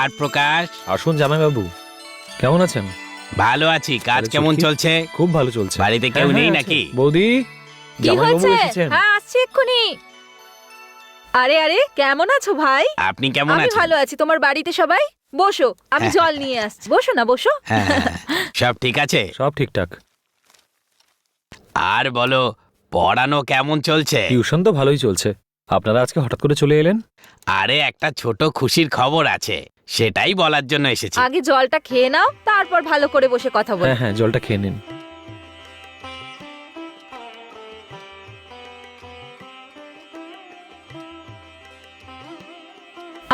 আর প্রকাশ, আসুন জামাইবাবু, কেমন আছেন? ভালো আছি। কাজ আরে কেমন সত্যি? চলছে? খুব ভালো চলছে। বাড়িতে কেউ হ্যাঁ, নেই হ্যাঁ, নাকি? আছে। বৌদি, কি জামাইবাবু হয়েছে? এসেছেন। হ্যাঁ, আসছি এক্ষুনি। আরে আরে, কেমন আছো ভাই? আপনি কেমন আমি আছেন? ভালো আছি। তোমার বাড়িতে সবাই? বসো, আমি হ্যাঁ। জল নিয়ে আসছি। বসো না, বসো। হ্যাঁ, সব ঠিক আছে? সব ঠিকঠাক। আর বলো, পড়ানো কেমন চলছে? টিউশন তো ভালোই চলছে। আপনারা আজকে হঠাৎ করে চলে এলেন? আরে একটা ছোট খুশির খবর আছে, সেটাই বলার জন্য এসেছি। আগে জলটা খেয়ে নাও, তারপর ভালো করে বসে কথা বলো। হ্যাঁ হ্যাঁ, জলটা খেয়ে নিন।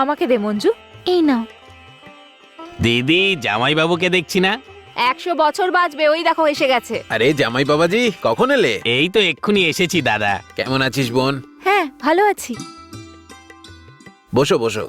আমাকে দে মঞ্জু। এই নাও। দিদি, জামাইবাবুকে দেখছি না। 100 বছর বাঁচবে, ওই দেখো এসে গেছে। আরে জামাই বাবাজি, কখন এলে? এই তো এক্ষুনি এসেছি দাদা। কেমন আছিস বোন? হ্যাঁ, ভালো আছি। বসো বসো।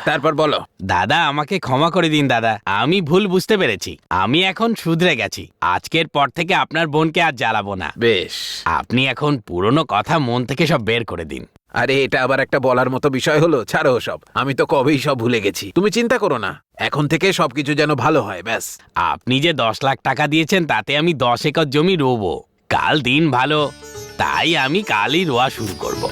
তারপর বলো। দাদা, আমাকে ক্ষমা করে দিন দাদা, আমি ভুল বুঝতে পেরেছি। আমি এখন শুধরে গেছি। আজকের পর থেকে আপনার বোনকে আর জ্বালাবো না। বেশ। আপনি এখন পুরনো কথা মন থেকে সব বের করে দিন। আরে এটা আবার একটা বলার মতো বিষয় হলো, ছাড়ো সব, আমি তো কবেই সব ভুলে গেছি। তুমি চিন্তা করো না, এখন থেকে সবকিছু যেন ভালো হয়, ব্যাস। আপনি যে 10 লাখ টাকা দিয়েছেন তাতে আমি 10 একর জমি রোবো। কাল দিন ভালো, তাই আমি কালই রোয়া শুরু করব।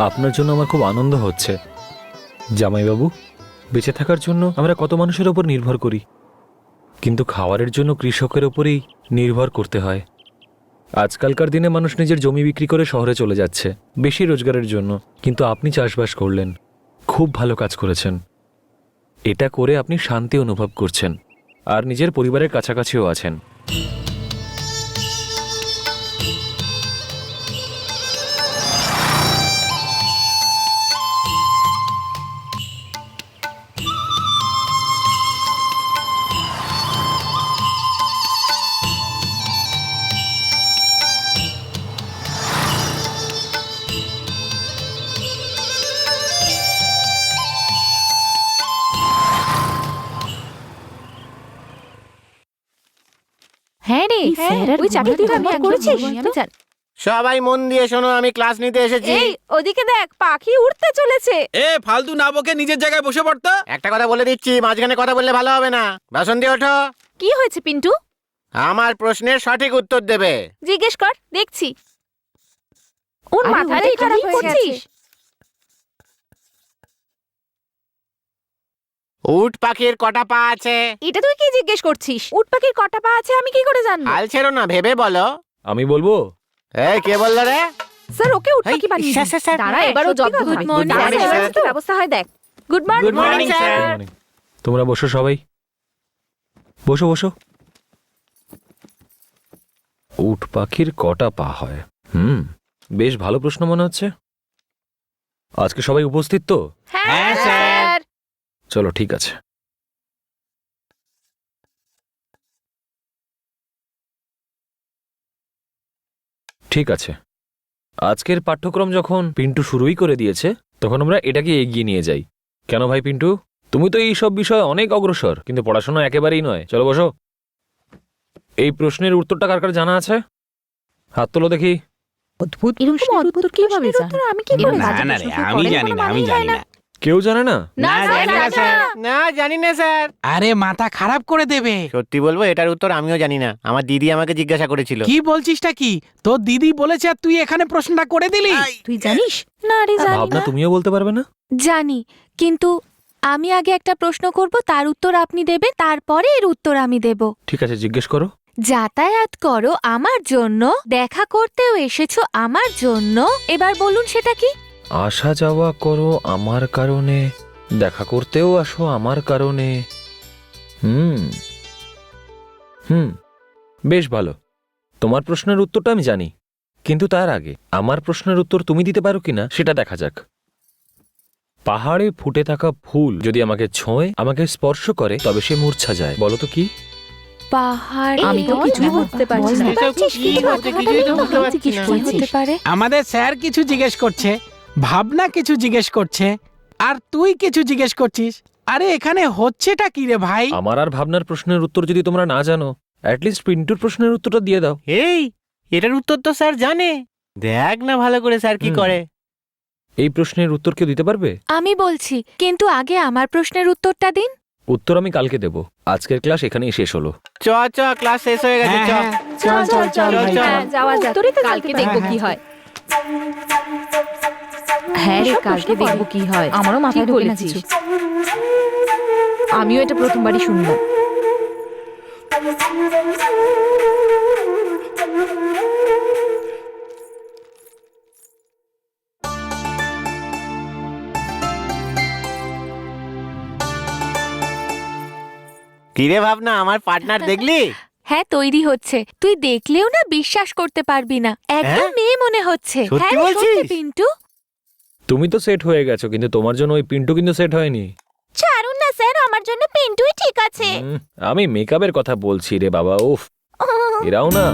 আপনার জন্য আমার খুব আনন্দ হচ্ছে জামাইবাবু। বেঁচে থাকার জন্য আমরা কত মানুষের ওপর নির্ভর করি, কিন্তু খাওয়ারের জন্য কৃষকের ওপরেই নির্ভর করতে হয়। আজকালকার দিনে মানুষ নিজের জমি বিক্রি করে শহরে চলে যাচ্ছে বেশি রোজগারের জন্য, কিন্তু আপনি চাষবাস করলেন, খুব ভালো কাজ করেছেন। এটা করে আপনি শান্তি অনুভব করছেন আর নিজের পরিবারের কাছাকাছিও আছেন। হ্যাঁ রে, ওই চাবিটা তুই ব্যবহার করেছিস? আমি জানি। সবাই মন দিয়ে শোনো, আমি ক্লাস নিতে এসেছি। এই ওদিকে দেখ, পাখি উড়তে চলেছে। এ ফালতু না বকে নিজের জায়গায় বসে পড়তো। একটা কথা বলে দিচ্ছি, মাঝখানে কথা বললে ভালো হবে না। বাসন্তী ওঠো, কি হয়েছে পিন্টু? আমার প্রশ্নের সঠিক উত্তর দেবে। জিজ্ঞেস কর, দেখছি। ওর মাথাটাই খারাপ হয়ে গেছে। উট পাখির কটা পা আছে? এটা তুই কি জিজ্ঞেস করছিস? উট পাখির কটা পা আছে আমি কি করে জানবো? হাল ছেড়ো না, ভেবে বলো। আমি বলবো? এই কে বললো রে? স্যার ওকে উট পাখি বানিয়ে দিন। স্যার, দাঁড়া, এবারও সত্যি যত কথা। Good Good morning, morning sir. ব্যবস্থা হয় দেখ। Good morning. Good morning, sir. তোমরা বসো, সবাই বসো বসো। উট পাখির কটা পা হয়? বেশ ভালো প্রশ্ন মনে হচ্ছে। আজকে সবাই উপস্থিত তো? হ্যাঁ স্যার। চলো ঠিক আছে। ঠিক আছে, আজকের পাঠ্যক্রম যখন পিন্টু শুরুই করে দিয়েছে, তখন আমরা এটাকে এগিয়ে নিয়ে যাই। কেন ভাই পিন্টু, তুমি তো এই সব বিষয়ে অনেক অগ্রসর, কিন্তু পড়াশোনা একেবারেই নয়। চলো বসো। এই প্রশ্নের উত্তরটা কার কার জানা আছে? হাত তোলো দেখি। অদ্ভুত, এরকম অদ্ভুত কিভাবে জানো? আমি কি করে না জানবো? না রে, আমি জানি না, আমি জানি না। কেউ জানে না? না জানি না, স্যার। না, জানি না স্যার। আরে মাথা খারাপ করে দেবে। সত্যি বলবো, এটার উত্তর আমিও জানি না। আমার দিদি আমাকে জিজ্ঞাসা করেছিল। কি বলছিসটা কি? তোর দিদি বলেছে আর তুই এখানে প্রশ্নটা করে দিলি? তুই জানিস? না রে, জানি ভাবনা না। তুমিও বলতে পারবে না? জানি, কিন্তু আমি আগে একটা প্রশ্ন করব, তার উত্তর আপনি দেবেন, তারপরে এর উত্তর আমি দেব। ঠিক আছে, জিজ্ঞেস করো। যাতায়াত করো আমার জন্য, দেখা করতেও এসেছো আমার জন্য, এবার বলুন সেটা কি? আসা যাওয়া করো আমার কারণে, দেখা করতেও আসো আমার কারণে। বেশ ভালো। তোমার প্রশ্নের উত্তরটা আমি জানি, কিন্তু তার আগে আমার প্রশ্নের উত্তর তুমি দিতে পারো কিনা সেটা দেখা যাক। পাহাড়ে ফুটে থাকা ফুল যদি আমাকে ছোঁয়, আমাকে স্পর্শ করে, তবে সে মূর্ছা যায়। বলো তো কি? পাহাড়। আমি তো কিছুই বুঝতে পারছি না। হতে পারে। আমাদের স্যার কিছু জিজ্ঞেস করছে, ভাবনা কিছু জিজ্ঞেস করছে, আর তুই কিছু জিজ্ঞেস করছিস। আরে এখানে হচ্ছেটা কি রে ভাই? আমার আর ভাবনার প্রশ্নের উত্তর যদি তোমরা না জানো, অ্যাটলিস্ট পিন্টুর প্রশ্নের উত্তরটা দিয়ে দাও। এই, এটার উত্তর তো স্যার জানে। দেখ না ভালো করে স্যার কি করে। এই প্রশ্নের উত্তর কেউ দিতে পারবে? আমি বলছি, কিন্তু আগে আমার প্রশ্নের উত্তরটা দিন। উত্তর আমি কালকে দেব। আজকের ক্লাস এখানেই শেষ হলো। চ চ, ক্লাস শেষ হয়ে গেছে। চ চল চল চল ভাই। হ্যাঁ, যাওয়া যাক। কালকে দেখবো কি হয়। হ্যাঁ রে, কালকে দেখবো কি হয়। আমারও মাথায় ঢোকে না কিছু। আমিও এটা প্রথমবারই শুনলাম। কিরে ভাবনা, আমার পার্টনার দেখলি? হ্যাঁ, তৈরি হচ্ছে। তুই দেখলেও না বিশ্বাস করতে পারবি না, একদম মেয়ে মনে হচ্ছে। সত্যি হ্যাঁ বলছিস? সত্যি পিন্টু। তুমি তো সেট হয়ে গেছো, কিন্তু তোমার জন্য ওই পিন্টু কিন্তু সেট হয়নি। ছাড়ুন না স্যার, আমার জন্য পিন্টুই ঠিক আছে। আমি মেকআপের কথা বলছি রে বাবা। উফ, এরাও না।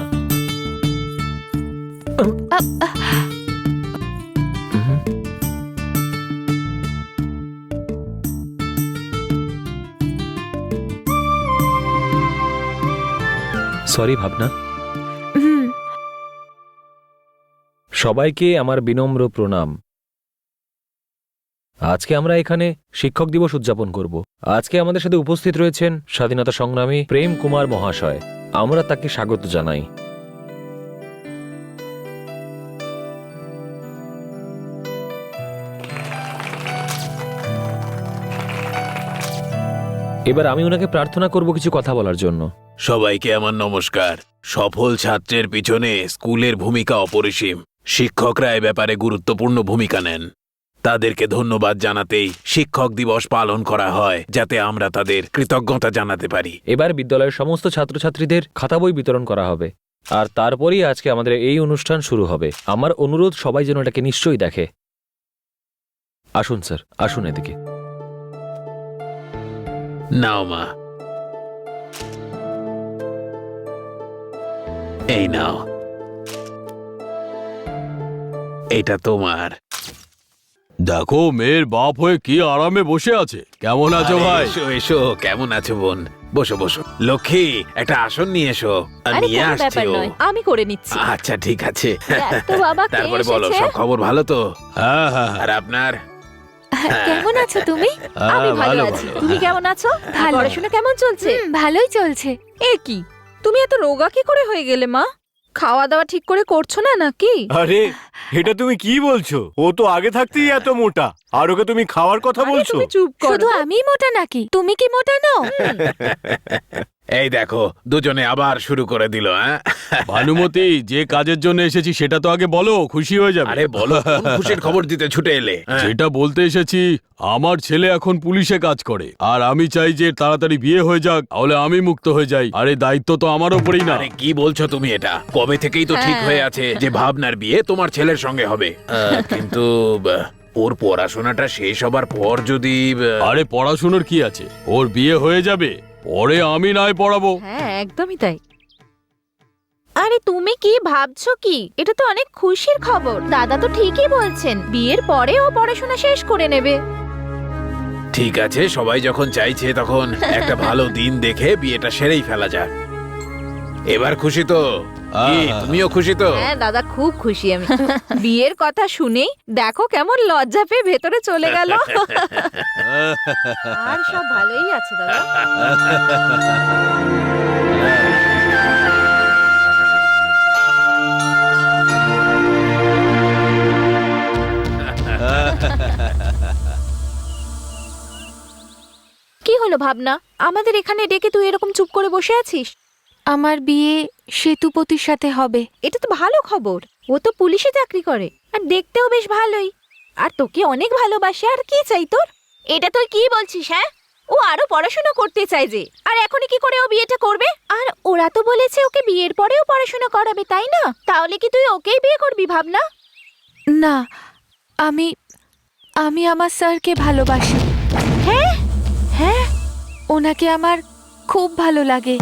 সরি ভাবনা। হুম। সবাইকে আমার বিনম্র প্রণাম। আজকে আমরা এখানে শিক্ষক দিবস উদযাপন করব। আজকে আমাদের সাথে উপস্থিত রয়েছেন স্বাধীনতা সংগ্রামী প্রেম কুমার মহাশয়। আমরা তাকে স্বাগত জানাই। এবার আমি ওনাকে প্রার্থনা করব কিছু কথা বলার জন্য। সবাইকে আমার নমস্কার। সফল ছাত্রের পিছনে স্কুলের ভূমিকা অপরিসীম। শিক্ষকরা এ ব্যাপারে গুরুত্বপূর্ণ ভূমিকা নেন। তাদেরকে ধন্যবাদ জানাতেই শিক্ষক দিবস পালন করা হয়, যাতে আমরা তাদের কৃতজ্ঞতা জানাতে পারি। এবার বিদ্যালয়ের সমস্ত ছাত্রছাত্রীদের খাতা বই বিতরণ করা হবে, আর তারপরেই আজকে আমাদের এই অনুষ্ঠান শুরু হবে। আমার অনুরোধ, সবাই যেন এটাকে নিশ্চয়ই দেখে। আসুন স্যার, আসুন এদিকে। নাও মা, এই নাও, এটা তোমার। দেখো মেয়ের বাপ হয়ে কি আরামে বসে আছে। কেমন আছো আরে, ভাই? এসো এসো, কেমন আছো বোন? বসো বসো। লক্ষ্মী, একটা আসন নিয়ে এসো। আরে নিয়ে কোনো আসছি ব্যাপার ও। নয়, আমি করে নিচ্ছি। আচ্ছা ঠিক আছে। তো বাবা কে তারপরে বলো, এসেছে? সব খবর ভালো তো? হ্যাঁ হ্যাঁ আর আপনার? কেমন আছো তুমি? আমি হ্যাঁ, ভালো আছি। তুমি কেমন আছো? ভালো। পড়াশোনা কেমন চলছে? ভালোই চলছে। এ কি, তুমি এত রোগা কি করে হয়ে গেলে মা? খাওয়া দাওয়া ঠিক করে করছো না নাকি? আরে এটা তুমি কি বলছো? ও তো আগে থাকতেই এত মোটা, আর ওকে তুমি খাওয়ার কথা আরে, বলছো? তুমি চুপ শুধু করো। আমিই মোটা নাকি? তুমি কি মোটা নও? এই দেখো, দুজনে আবার শুরু করে দিল। হ্যাঁ, ভানুমতি, যে কাজের জন্য এসেছি সেটা তো আগে বলো, খুশি হয়ে যাবে। আরে বলো, কোন খুশির খবর দিতে ছুটে এলে? হ্যাঁ। যেটা বলতে এসেছি, আমার ছেলে এখন পুলিশে কাজ করে, আর আমি চাই যে তাড়াতাড়ি বিয়ে হয়ে যাক, তাহলে আমি মুক্ত হয়ে যাই। আর এই দায়িত্ব তো আমার উপরেই না। আরে কি বলছো তুমি? এটা কবে থেকেই তো ঠিক হ্যাঁ। হয়ে আছে যে ভাবনার বিয়ে তোমার ছেলের সঙ্গে হবে। কিন্তু ওর পড়াশোনাটা শেষ হবার পর যদি আরে পড়াশোনার কি আছে, ওর বিয়ে হয়ে যাবে, পরে আমি নয় পড়াবো। হ্যাঁ, একদমই তাই। আরে তুমি কি ভাবছো কি? এটা তো অনেক খুশির খবর। দাদা তো ঠিকই বলছেন, বিয়ের পরে ও পড়াশোনা শেষ করে নেবে। ঠিক আছে, সবাই যখন চাইছে তখন একটা ভালো দিন দেখে বিয়েটা সেরেই ফেলা যাক। এবার খুশি তো? কি, তুমিও খুশি তো? হ্যাঁ দাদা, খুব খুশি আমি। বিয়ের কথা শুনেই দেখো কেমন লজ্জা পেয়ে ভেতরে চলে গেল। আর সব ভালোই আছে দাদা। কি হলো ভাবনা? আমাদের এখানে ডেকে তুই এরকম চুপ করে বসে আছিস? আমার বিয়ে সেতুপতির সাথে হবে। এটা তো ভালো খবর। ও তো পুলিশে চাকরি করে, আর দেখতেও বেশ ভালোই। আর তোকে অনেক ভালোবাসে। আর কি চাই তোর? এটা তুই কি বলছিস? হ্যাঁ, ও আরো পড়াশোনা করতে চাই যে, আর এখনই কি করে ও বিয়েটা করবে? আর ওরা তো বলেছে ওকে বিয়ের পরেও পড়াশোনা করাবে, তাই না? তাহলে কি তুই ওকেই বিয়ে করবি ভাবনা? না, আমি আমি আমার স্যারকে ভালোবাসি। হ্যাঁ হ্যাঁ, ওনাকে আমার খুব ভালো লাগে,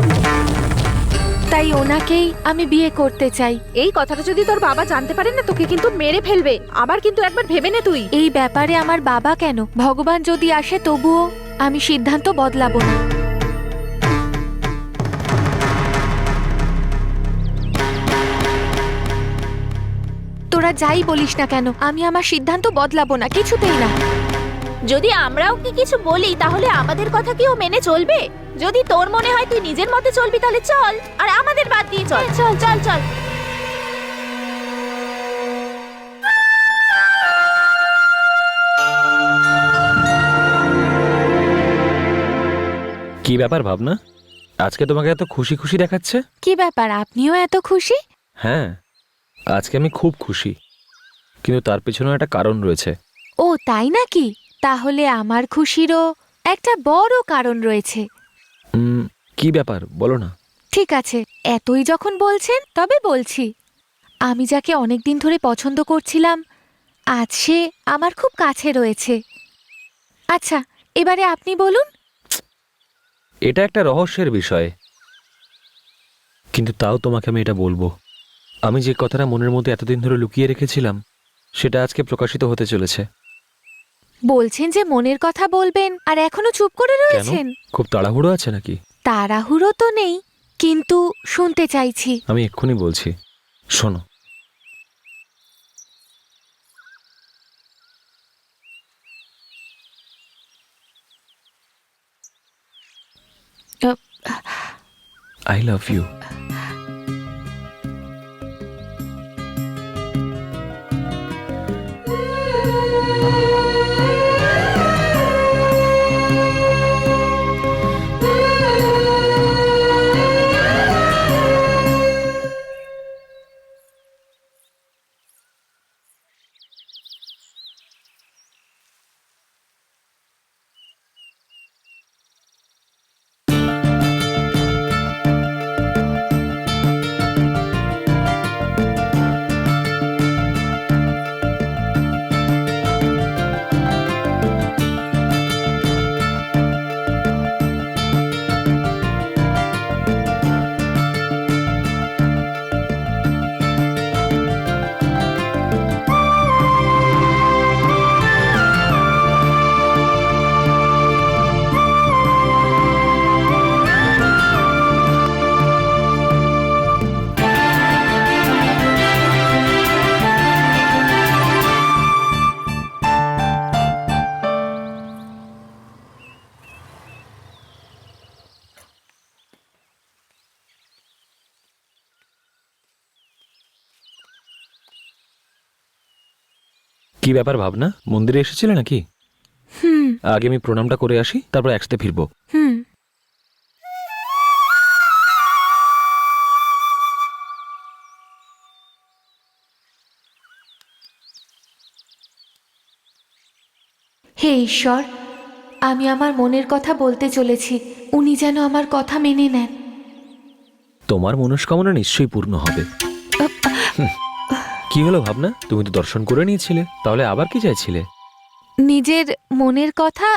তাই ওনাকেই আমি বিয়ে করতে চাই। এই কথাটা যদি তোর বাবা জানতে পারে না, তোকে কিন্তু মেরে ফেলবে। আবার কিন্তু একবার ভেবে নে তুই। এই ব্যাপারে আমার বাবা কেন, ভগবান যদি আসে তবুও আমি সিদ্ধান্ত বদলাবো না। তোরা যাই বলিস না কেন, আমি আমার সিদ্ধান্ত বদলাবো না, কিছুতেই না। যদি আমরাও কি কিছু বলি, তাহলে আমাদের কথা কি ও মেনে চলবে? যদি তোর মনে হয় তুই নিজের মতে চলবি, তাহলে চল, আর আমাদের বাদ দিয়ে চল। চল চল চল। কি ব্যাপার ভাবনা, আজকে তোমাকে এত খুশি খুশি দেখাচ্ছে? কি ব্যাপার, আপনিও এত খুশি? হ্যাঁ, আজকে আমি খুব খুশি, কিন্তু তার পেছনে একটা কারণ রয়েছে। ও তাই নাকি? তাহলে আমার খুশিরও একটা বড় কারণ রয়েছে। কি ব্যাপার বলো না। ঠিক আছে, এতই যখন বলছেন তবে বলছি। আমি যাকে অনেকদিন ধরে পছন্দ করছিলাম, আজ সে আমার খুব কাছে রয়েছে। আচ্ছা, এবারে আপনি বলুন। এটা একটা রহস্যের বিষয়, কিন্তু তাও তোমাকে আমি এটা বলবো, আমি যে কথাটা মনের মধ্যে এতদিন ধরে লুকিয়ে রেখেছিলাম সেটা আজকে প্রকাশিত হতে চলেছে। বলছেন যে মনের কথা বলবেন আর এখনো চুপ করে কেন? রয়েছেন? খুব তাড়াহুড়ো আছে নাকি? তাড়াহুড়ো তো নেই, কিন্তু শুনতে চাইছি। আমি এক্ষুনি বলছি, শোনো। I love you. কি ব্যাপার ভাবনা, মন্দিরে এসেছিলে নাকি? আগে আমি প্রণামটা করে আসি, তারপর একসাথে ফিরবো। হুম। হে ঈশ্বর, আমি আমার মনের কথা বলতে চলেছি, উনি যেন আমার কথা মেনে নেন। তোমার মনস্কামনা নিশ্চয়ই পূর্ণ হবে। কি হলো ভাবনা, তুমি তো দর্শন করে নিয়েছিলে, তাহলে আবার কি চাইছিলে? নিজের মনের কথা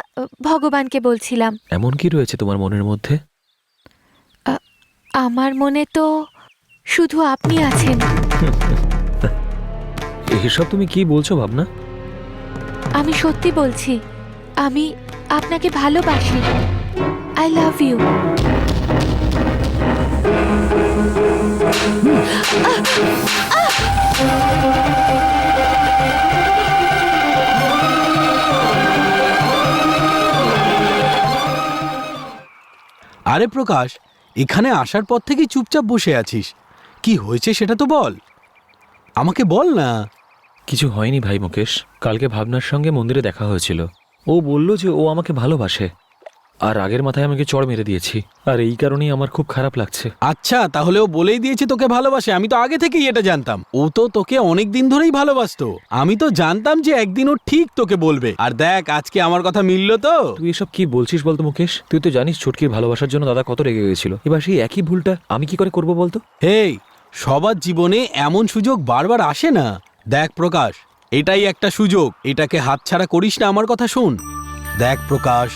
ভগবানকে বলছিলাম। এমন কি রয়েছে তোমার মনের মধ্যে? আমার মনে তো শুধু আপনি আছেন। এসব তুমি কি বলছো ভাবনা? আমি সত্যি বলছি, আমি আপনাকে ভালোবাসি। I love you. আরে প্রকাশ, এখানে আসার পর থেকে চুপচাপ বসে আছিস, কি হয়েছে সেটা তো বল, আমাকে বল না। কিছু হয়নি ভাই মুকেশ, কালকে ভাবনার সঙ্গে মন্দিরে দেখা হয়েছিল। ও বলল যে ও আমাকে ভালোবাসে, আর আগের মাথায় আমাকে চড় মেরে দিয়েছি, আর এই কারণেই আমার খুব খারাপ লাগছে। আচ্ছা, তাহলে ও বলেই দিয়েছে তোকে ভালোবাসে, আমি তো আগে থেকেই এটা জানতাম। ও তো তোকে অনেক দিন ধরেই ভালোবাসতো, আমি তো জানতাম যে একদিন ও ঠিক তোকে বলবে। আর দেখ, আজকে আমার কথা মিললো তো। তুই এসব কি বলছিস বলতো মুকেশ? তুই তো জানিস ছুটকির ভালোবাসার জন্য দাদা কত রেগে গেছিল। এবার সেই একই ভুলটা আমি কি করে করবো বলতো? হেই, সবার জীবনে এমন সুযোগ বারবার আসে না। দেখ প্রকাশ, এটাই একটা সুযোগ, এটাকে হাতছাড়া করিস না। আমার কথা শোন। দেখ প্রকাশ,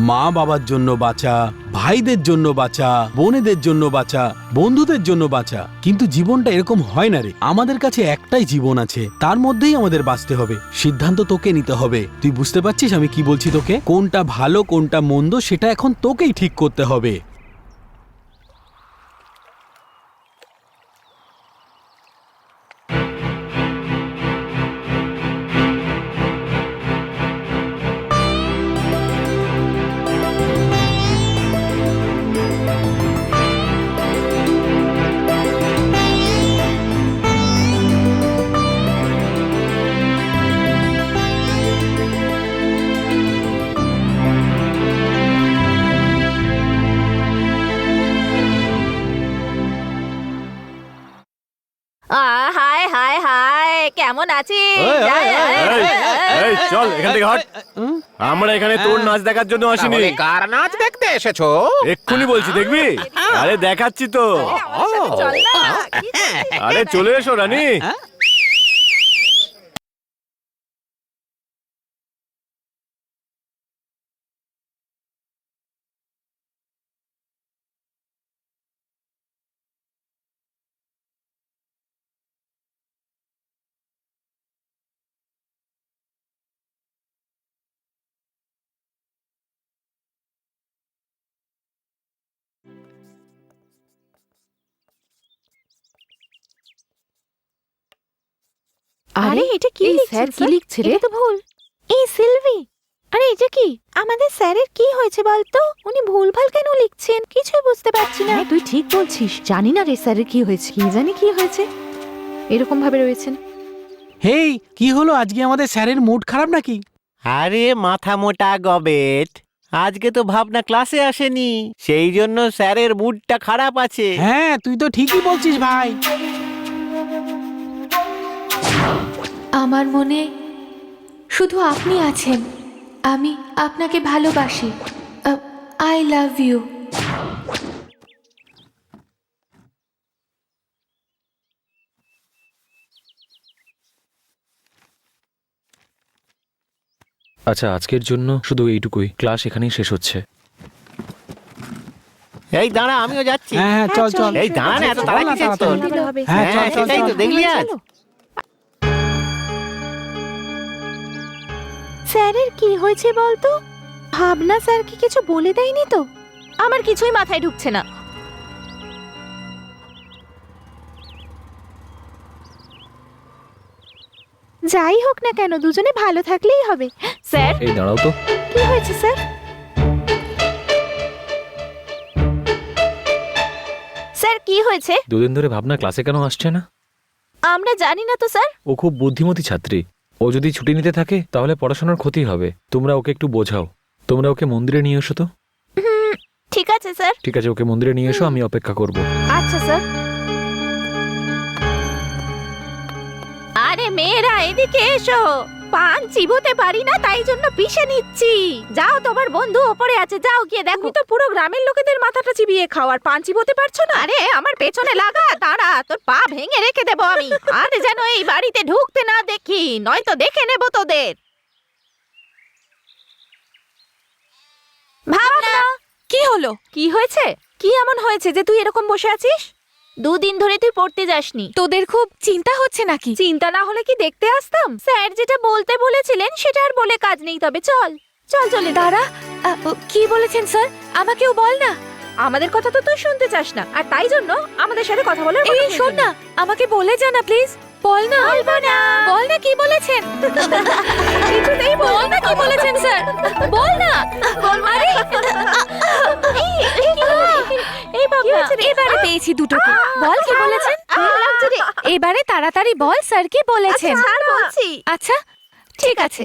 মা বাবার জন্য বাঁচা, ভাইদের জন্য বাঁচা, বোনেদের জন্য বাঁচা, বন্ধুদের জন্য বাঁচা, কিন্তু জীবনটা এরকম হয় না রে। আমাদের কাছে একটাই জীবন আছে, তার মধ্যেই আমাদের বাঁচতে হবে। সিদ্ধান্ত তোকে নিতে হবে। তুই বুঝতে পারছিস আমি কি বলছি তোকে? কোনটা ভালো কোনটা মন্দ সেটা এখন তোকেই ঠিক করতে হবে। হায় হায় হায়, কেমন আছিস? এই, এই চল এখান থেকে হট। আমরা এখানে তোর নাচ দেখার জন্য আসিনি। কার নাচ দেখতে এসেছো? এক্ষুনি বলছি, দেখবি? আরে দেখাচ্ছি তো। আমার সাথে চল না। কি করছিস? আরে চলে এসো রানী। আরে এটা কি এই লিখছেন স্যার কি লিখছে রে? এটা তো ভুল। এই সিলভি, আরে এটা কি? আমাদের স্যারের কি হয়েছে বলতো? উনি ভুলভাল কেন লিখছেন? কিছুই বুঝতে পারছি না। তুই ঠিক বলছিস, জানি না রে স্যারের কি হয়েছে। কি জানি কি হয়েছে, এরকম ভাবে রয়েছেন। হেই, কি হলো আজকে আমাদের স্যারের মুড খারাপ নাকি? আরে মাথা মোটা গবেট, আজকে তো ভাবনা ক্লাসে আসেনি, সেই জন্য স্যারের মুডটা খারাপ আছে। হ্যাঁ, তুই তো ঠিকই বলছিস ভাই। আমার মনে শুধু আপনি আছেন। আমি আপনাকে ভালোবাসি। I love you. আচ্ছা, আজকের জন্য শুধু এইটুকুই। ক্লাস এখানেই শেষ হচ্ছে। এই দাঁড়া, আমিও যাচ্ছি। হ্যাঁ হ্যাঁ, চল চল। এই দাঁড়া না, এত তাড়া কিসের তোর? হ্যাঁ, হ্যাঁ, চল, চল, সেটাই তো, চল। দেখলি আজ? স্যারের কি হয়েছে বলতো? ভাবনা স্যার কি কিছু বলে দেয়নি তো? আমার কিছুই মাথায় ঢুকছে না। যাই হোক না কেন, দুজনে ভালো থাকলেই হবে। স্যার, এই দাঁড়াও তো। কি হয়েছে স্যার? স্যার কি হয়েছে? দুদিন ধরে ভাবনা ক্লাসে কেন আসছে না? আমরা জানি না তো স্যার। ও খুব বুদ্ধিমতী ছাত্রী। ও যদি ছুটি নিতে থাকে তাহলে পড়াশোনার ক্ষতি হবে। তোমরা ওকে একটু বোঝাও। তোমরা ওকে মন্দিরে নিয়ে এসো তো। ঠিক আছে স্যার। ঠিক আছে, ওকে মন্দিরে নিয়ে এসো, আমি অপেক্ষা করব। আচ্ছা স্যার। আরে মেয়েরা এদিকে এসো, পান চিবোতে পারি না তাই জন্য পিষে নিচ্ছি। যাও, তোমার বন্ধু ওপরে আছে, যাও গিয়ে দেখো। তো পুরো গ্রামের লোকেদের মাথাটা চিবিয়ে খাও আর পান চিবোতে পারছো না? আরে আমার পেছনে লাগা, দাঁড়া, তোর পা ভেঙে রেখে দেবো আমি। আর যেন এই বাড়িতে ঢুকতে না দেখি, নয়তো দেখে নেব তোদের। ভাবনা, কি হলো? কি হয়েছে? কি এমন হয়েছে যে তুই এরকম বসে আছিস? দুদিন ধরে তুই পড়তে যাসনি। তোদের খুব চিন্তা হচ্ছে নাকি? চিন্তা না হলে কি দেখতে আসতাম? স্যার যেটা বলতে বলেছিলেন সেটা আর বলে কাজ নেই। তবে চল চল চলে দাঁড়া, কি বলেছেন স্যার? আমাকেও বল না। আমাদের কথা তো তুই শুনতে চাস না, আর তাই জন্য আমাদের সাথে কথা বলার এই শোন না, আমাকে বলে জানা প্লিজ। বল না। বলবো না। বল না কি বলেছেন। কিছুতেই বল না কি বলেছেন স্যার। বল না। আরে এই বাবা, এবারে পেয়েছি দুটোকে। বল কি বলেছেন। এবারে তাড়াতাড়ি বল স্যার কি বলেছেন। স্যার বলছি। আচ্ছা ঠিক আছে।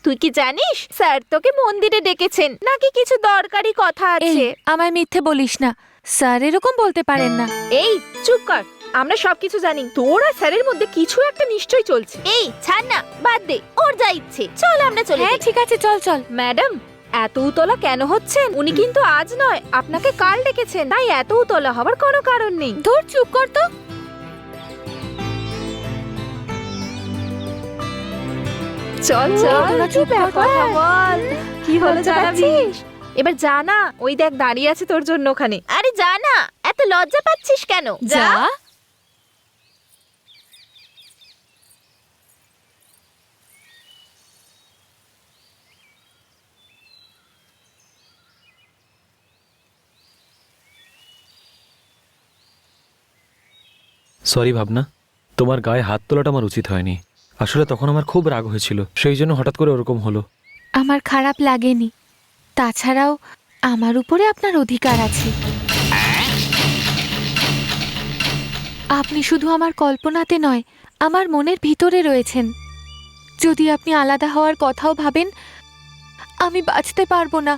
তুই কি জানিস স্যার তোকে মন্দিরে ডেকেছেন, নাকি কিছু দরকারি কথা এই আছে? আমায় মিথ্যে বলিস না, স্যার এরকম বলতে পারেন না। এই চুপ কর, আমরা সবকিছু জানি। তোর আর স্যারের মধ্যে কিছু একটা নিশ্চয়ই চলছে। এই ছাড় না, বাদ দে, ওর যা ইচ্ছে। চল আমরা চলে হ্যাঁ যাই। ঠিক আছে, চল চল। ম্যাডাম, এত উতলা কেন হচ্ছেন? উনি কিন্তু আজ নয়, আপনাকে কাল ডেকেছেন, তাই এত উতলা হওয়ার কোনো কারণ নেই। ধুর, চুপ কর তো। চল তোরা চুপ কর তো। কথা বল। কি হলো জানাবিস? এবার জানা, ওই দেখ দাঁড়িয়ে আছে তোর জন্য ওখানে। আরে জানা, এত লজ্জা পাচ্ছিস কেন? যা। সরি ভাবনা, তোমার গায়ে হাত তোলাটা আমার উচিত হয়নি। আসলে তখন আমার খুব রাগ হয়েছিল, সেই জন্য হঠাৎ করে ওরকম হলো। আমার খারাপ লাগেনি। তাছাড়াও আমার উপরে আপনার অধিকার আছে। আপনি শুধু আমার কল্পনাতে নয়, আমার মনের ভিতরে রয়েছেন। যদি আপনি আলাদা হওয়ার কথাও ভাবেন, আমি বাঁচতে পারবো না।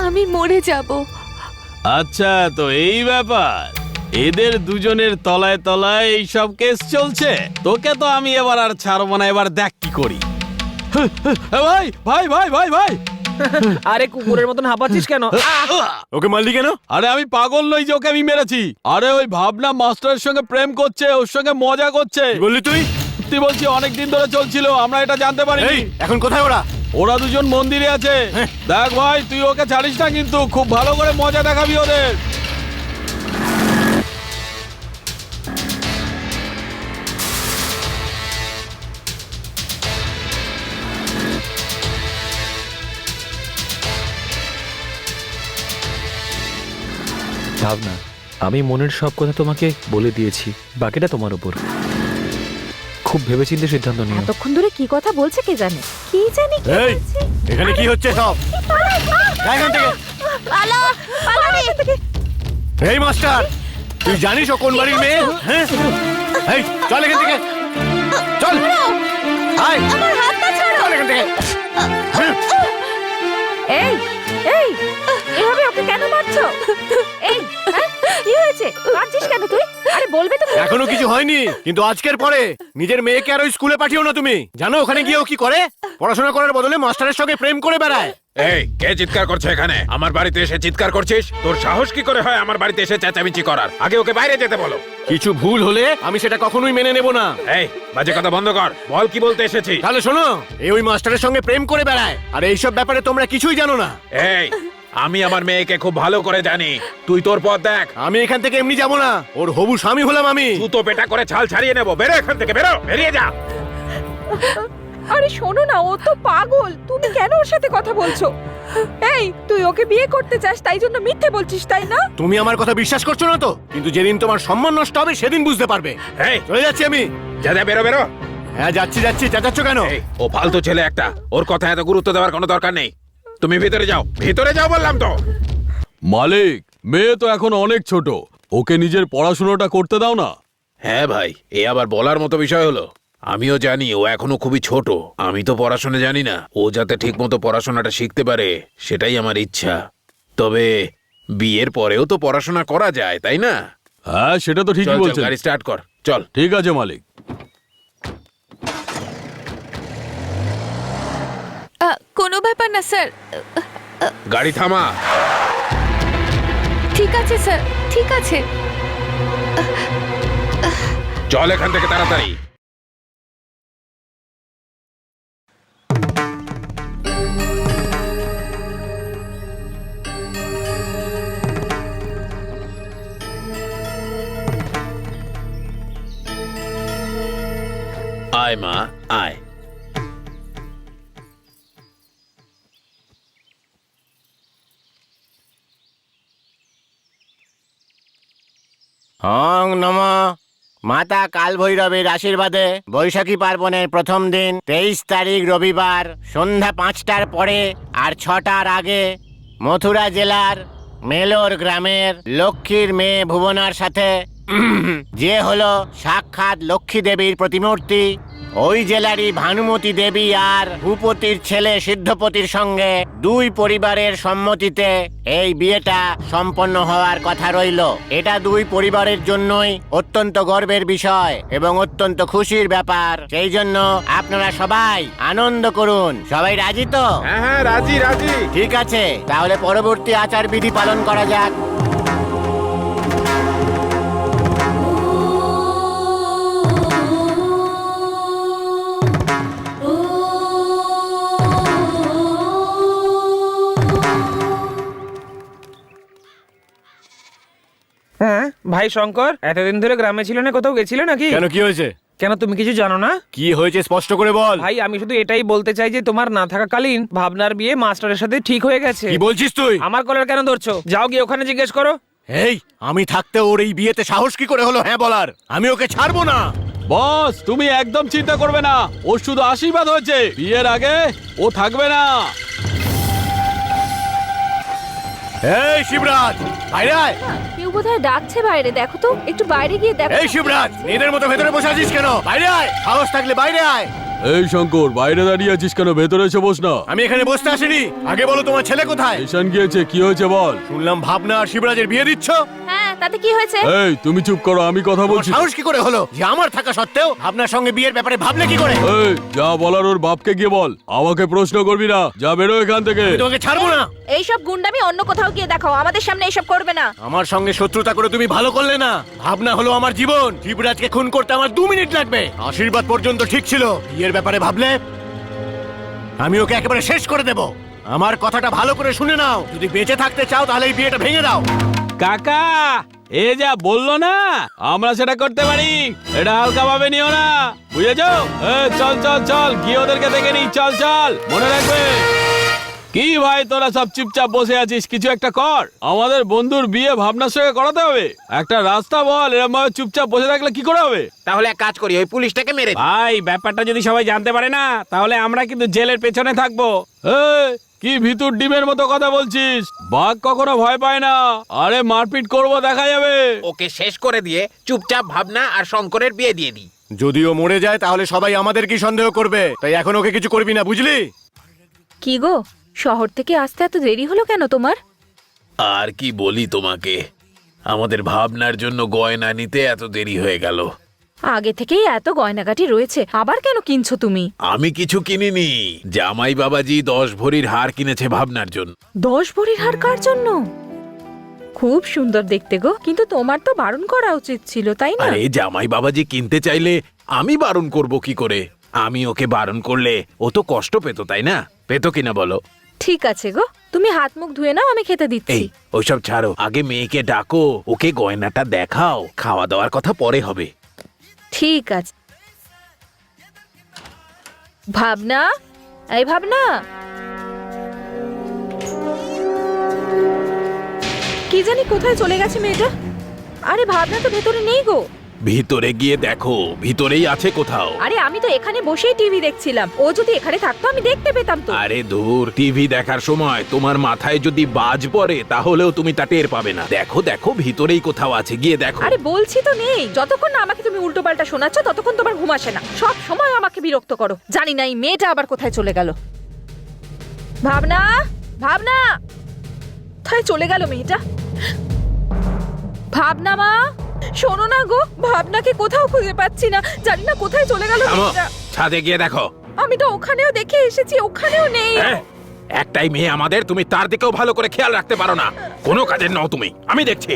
আমি মরে যাব। আচ্ছা, তো এই ব্যাপার। এদের দুজনের তলায় তলায় এইসব কেস চলছে। তোকে তো আমি এবার আর ছাড়বো না, এবার দেখ কি করি। ভাই ভাই ভাই ভাই ভাই, আরে কুকুরের মতন হাঁপাচ্ছিস কেন? ওকে মারলি কেন? আরে আমি পাগল নই যে ওকে আমি মেরেছি। আরে ওই ভাবনা মাস্টারের সঙ্গে প্রেম করছে, ওর সঙ্গে মজা করছে। কি বললি তুই? সত্যি বলছি, অনেক দিন ধরে চলছিল, আমরা এটা জানতে পারিনি। এই এখন কোথায় ওরা? ওরা দুজন মন্দিরে আছে। দেখ ভাই, তুই ওকে ছাড়িস না কিন্তু, খুব ভালো করে মজা দেখাবি ওদের। ভাবনা, আমি মনের সব কথা তোমাকে বলে দিয়েছি, বাকিটা তোমার উপর। খুব ভেবেচিন্তে সিদ্ধান্ত নিও। এতক্ষণ ধরে কি কথা বলছে কে জানে, কি জানি কি এই বলছে। এখানে কি হচ্ছে সব? যা এখান থেকে। পালা পালা রে থেকে। এই মাস্টার, তুই জানিস ও কোন বাড়ির মেয়ে? হ্যাঁ, এই চল এখান থেকে, চল আয়, আমার হাতটা ছাড়ো। চল এখান থেকে। হ্যাঁ। এই এই এভাবে ওকে কেন মারছো? এই হ্যাঁ, কি হয়েছে? কাঁদছিস কেন তুই? আরে বলবে তো। এখনো কিছু হয়নি, কিন্তু আজকের পরে নিজের মেয়েকে আর ওই স্কুলে পাঠিও না তুমি। জানো ওখানে গিয়ে ও কি করে? পড়াশোনা করার বদলে মাস্টারের সঙ্গে প্রেম করে বেড়ায়। এই কে চিৎকার করছে এখানে? আমার বাড়িতে এসে চিৎকার করছিস? তোর সাহস কি করে হয় আমার বাড়িতে এসে চেঁচামেচি করার? আগে ওকে বাইরে যেতে বলো। কিছু ভুল হলে আমি সেটা কখনোই মেনে নেব না। এই বাজে কথা বন্ধ কর, বল কি বলতে এসেছি। তাহলে শোনো, এই ওই মাস্টারের সঙ্গে প্রেম করে বেড়ায়, আর এইসব ব্যাপারে তোমরা কিছুই জানো না। এই আমি আমার মেয়েকে খুব ভালো করে জানি, তুই তোর পথ দেখ। আমি এখান থেকে এমনি যাবো না, ওর হবু স্বামী হলাম আমি। জুতো পেটা করে ছাল ছাড়িয়ে নেবো। বেরো এখান থেকে, বেরো, বেরিয়ে যা। আরে শোনো না, ও তো পাগল, তুমি কেন ওর সাথে কথা বলছো? এই তুই ওকে বিয়ে করতে চাস, তাই জন্য মিথ্যে বলছিস, তাই না? তুমি আমার কথা বিশ্বাস করছো না তো, কিন্তু যেদিন তোমার সম্মান নষ্ট হবে সেদিন বুঝতে পারবে। এই চলে যাচ্ছি আমি। যা যা, বেরো বেরো। হ্যাঁ যাচ্ছি যাচ্ছি, চেঁচাচ্ছ কেন? এই ও ফালতু ছেলে একটা, ওর কথা এত গুরুত্ব দেওয়ার কোনো দরকার নেই। তুমি ভিতরে যাও, ভিতরে যাও বললাম তো। মালিক, মেয়ে তো এখন অনেক ছোট, ওকে নিজের পড়াশোনাটা করতে দাও না। হ্যাঁ ভাই, এ আবার বলার মতো বিষয় হলো? আমিও জানি ও এখনো খুবই ছোট, আমি তো পড়াশোনা জানি না। ও যাতে ঠিক মতো পড়াশোনাটা শিখতে পারে সেটাই আমার ইচ্ছা। তবে বিয়ের পরেও তো পড়াশোনা করা যায়, তাই না? হ্যাঁ সেটা তো চল ঠিকই চল, বলছেন। গাড়ি স্টার্ট কর, চল। ঠিক আছে মালিক। কোনো ব্যাপার না স্যার। গাড়ি থামা। ঠিক আছে স্যার, ঠিক আছে। চল এখান থেকে তাড়াতাড়ি। আয় মা, আয়। হং নম। মাতা কাল ভৈরবের আশীর্বাদে বৈশাখী পার্বণের প্রথম দিন 23 তারিখ রবিবার সন্ধ্যা 5টার পরে আর 6টার আগে মথুরা জেলার মেলোর গ্রামের লক্ষ্মীর মেয়ে ভুবনার সাথে যে হলো সাক্ষাৎ লক্ষ্মী দেবীর প্রতিমূর্তি, ওই জেলারই ভানুমতী দেবী আর ভূপতির ছেলে সিদ্ধপতির সঙ্গে দুই পরিবারের সম্মতিতে এই বিয়েটা সম্পন্ন হওয়ার কথা রইল। এটা দুই পরিবারের জন্যই অত্যন্ত গর্বের বিষয় এবং অত্যন্ত খুশির ব্যাপার। সেই জন্য আপনারা সবাই আনন্দ করুন। সবাই রাজি তো? হ্যাঁ হ্যাঁ, রাজি রাজি। ঠিক আছে, তাহলে পরবর্তী আচার বিধি পালন করা যাক। হ্যাঁ ভাই শঙ্কর, এতদিন ধরে গ্রামে ছিল না, কোথাও গেছিলে নাকি? কেন, কি হয়েছে? কেন, তুমি কিছু জানো না? কি হয়েছে স্পষ্ট করে বল। ভাই আমি শুধু এটাই বলতে চাই যে তোমার না থাকাকালীন ভাবনার বিয়ে মাস্টারের সাথে ঠিক হয়ে গেছে। কি বলছিস তুই? আমার কলার কেন ধরছো? যাও গিয়ে ওখানে জিজ্ঞেস করো। এই আমি থাকতে ওর এই বিয়েতে সাহস কি করে হলো হ্যাঁ বলার? আমি ওকে ছাড়বো না। বস, তুমি একদম চিন্তা করবে না, ও শুধু আশীর্বাদ হয়েছে, বিয়ের আগে ও থাকবে না। এই শিবরাজ, বাইরে আয়। কেউ বোধহয় ডাকছে বাইরে, দেখো তো, একটু বাইরে গিয়ে দেখো। এই শিবরাজ, মেয়েদের মতো ভেতরে বসে আছিস কেন? বাইরে আয়, সাহস থাকলে বাইরে আয়। এই শঙ্কর, বাইরে দাঁড়িয়ে আছিস কেন? ভেতরে এসে বস না। আমি এখানে বসতে আসিনি। আগে বলো তোমার ছেলে কোথায়? স্টেশন গিয়েছে, কি হয়েছে বল। শুনলাম ভাবনা আর শিবরাজের বিয়ে দিচ্ছ। হ্যাঁ, তাতে কি হয়েছে? এই তুমি চুপ করো, আমি কথা তোমার বলছি। সাহস কি করে হলো যে আমার থাকা সত্ত্বেও ভাবনার সঙ্গে বিয়ের ব্যাপারে ভাবলে কি করে? এই যা বলার ওর বাপকে গিয়ে বল, আমাকে প্রশ্ন করবি না। যা, বেরো এখান থেকে। আমি তোমাকে ছাড়বো না। এইসব গুন্ডামি অন্য কোথাও গিয়ে দেখাও, আমাদের সামনে এইসব করবে না। আমার সঙ্গে শত্রুতা করে তুমি ভালো করলে না। ভাবনা হলো আমার জীবন, শিবরাজকে খুন করতে আমার 2 মিনিট লাগবে। আশীর্বাদ পর্যন্ত ঠিক ছিল, বিয়ের ব্যাপারে ভাবলে আমি ওকে একেবারে শেষ করে দেব। আমার কথাটা ভালো করে শুনে নাও, যদি বেঁচে থাকতে চাও তাহলে এই বিয়েটা ভেঙে দাও। কাকা, এ যা বললো না, আমরা সেটা করতে পারি। এটা হালকা ভাবে নিও না, বুঝেছো? চল চল চল, গিয়ে ওদেরকে দেখে নি। চল চল, মনে রাখবে। কি ভাই তোরা সব চুপচাপ বসে আছিস, কিছু একটা কর। আমাদের বন্ধুর বিয়ে ভাবনার সঙ্গে করাতে হবে, একটা রাস্তা বল। এরকম ভাবে চুপচাপ বসে থাকলে কি করে হবে? তাহলে এক কাজ করি, ওই পুলিশটাকে মেরে দিই। ভাই ব্যাপারটা যদি সবাই জানতে পারে না, তাহলে আমরা কিন্তু জেলের পেছনে থাকবো। এই, কি ভিতর ডিমের মতো কথা বলছিস? বাঘ কখনো ভয় পায় না। আরে মারপিট করব, দেখা যাবে। ওকে শেষ করে দিয়ে চুপচাপ ভাবনা আর শঙ্করের বিয়ে দিয়ে দিই। যদিও মরে যায় তাহলে সবাই আমাদের কি সন্দেহ করবে, তাই এখন ওকে কিছু করবি না, বুঝলি? কি গো, শহর থেকে আসতে এত দেরি হলো কেন তোমার? আর কি বলি তোমাকে, আমাদের ভাবনার জন্য গয়না নিতে এত দেরি হয়ে গেল। আগে থেকেই এত গয়নাগাটি রয়েছে, আবার কেন কিনছো তুমি? আমি কিছু কিনিনি, জামাই বাবাজি 10 ভরির হার কিনেছে ভাবনার জন্য। 10 ভরির হার কার জন্য? খুব সুন্দর দেখতে গো, কিন্তু তোমার তো বারণ করা উচিত ছিল, তাই না? আরে জামাই বাবাজি কিনতে চাইলে আমি বারণ করব কি করে? আমি ওকে বারণ করলে ও তো কষ্ট পেত, তাই না? পেত কিনা বলো? ঠিক আছে গো, তুমি হাত মুখ ধুয়ে নাও, আমি খেতে দিচ্ছি। এই ওইসব ছাড়ো, আগে মেয়েকে ডাকো, ওকে গয়নাটা দেখাও, খাওয়া দাওয়ার কথা পরে হবে। ঠিক আছে। ভাবনা, এই ভাবনা, কি জানি কোথায় চলে গেছে মেয়েটা। আরে ভাবনা তো ভেতরে নেই গো। ভিতরে গিয়ে দেখো, ভিতরেই আছে কোথাও। আরে আমি তো এখানে বসেই টিভি দেখছিলাম, ও যদি এখানে থাকতো আমি দেখতে পেতাম তো। আরে দূর, টিভি দেখার সময় তোমার মাথায় যদি বাজ পড়ে তাহলেও তুমি তা টের পাবে না। দেখো দেখো, ভিতরেই কোথাও আছে, গিয়ে দেখো। আরে বলছি তো নেই, যতক্ষণ না আমাকে তুমি উল্টো পাল্টা শোনাচ্ছ ততক্ষণ তোমার ঘুম আসে না, সব সময় আমাকে বিরক্ত করো। জানি না এই মেয়েটা আবার কোথায় চলে গেল। ভাবনা, ভাবনা, কোথায় চলে গেল মেয়েটা? ভাবনা মা, শোনো না গো, ভাবনাকে কোথাও খুঁজে পাচ্ছি না, জানি না কোথায় চলে গেল থামো, মেয়েটা। ছাদে গিয়ে দেখো। আমি তো ওখানেও দেখে এসেছি, ওখানেও নেই। একটাই মেয়ে আমাদের, তুমি তার দিকেও ভালো করে খেয়াল রাখতে পারো না। কোনো কাজের নও তুমি, আমি দেখছি।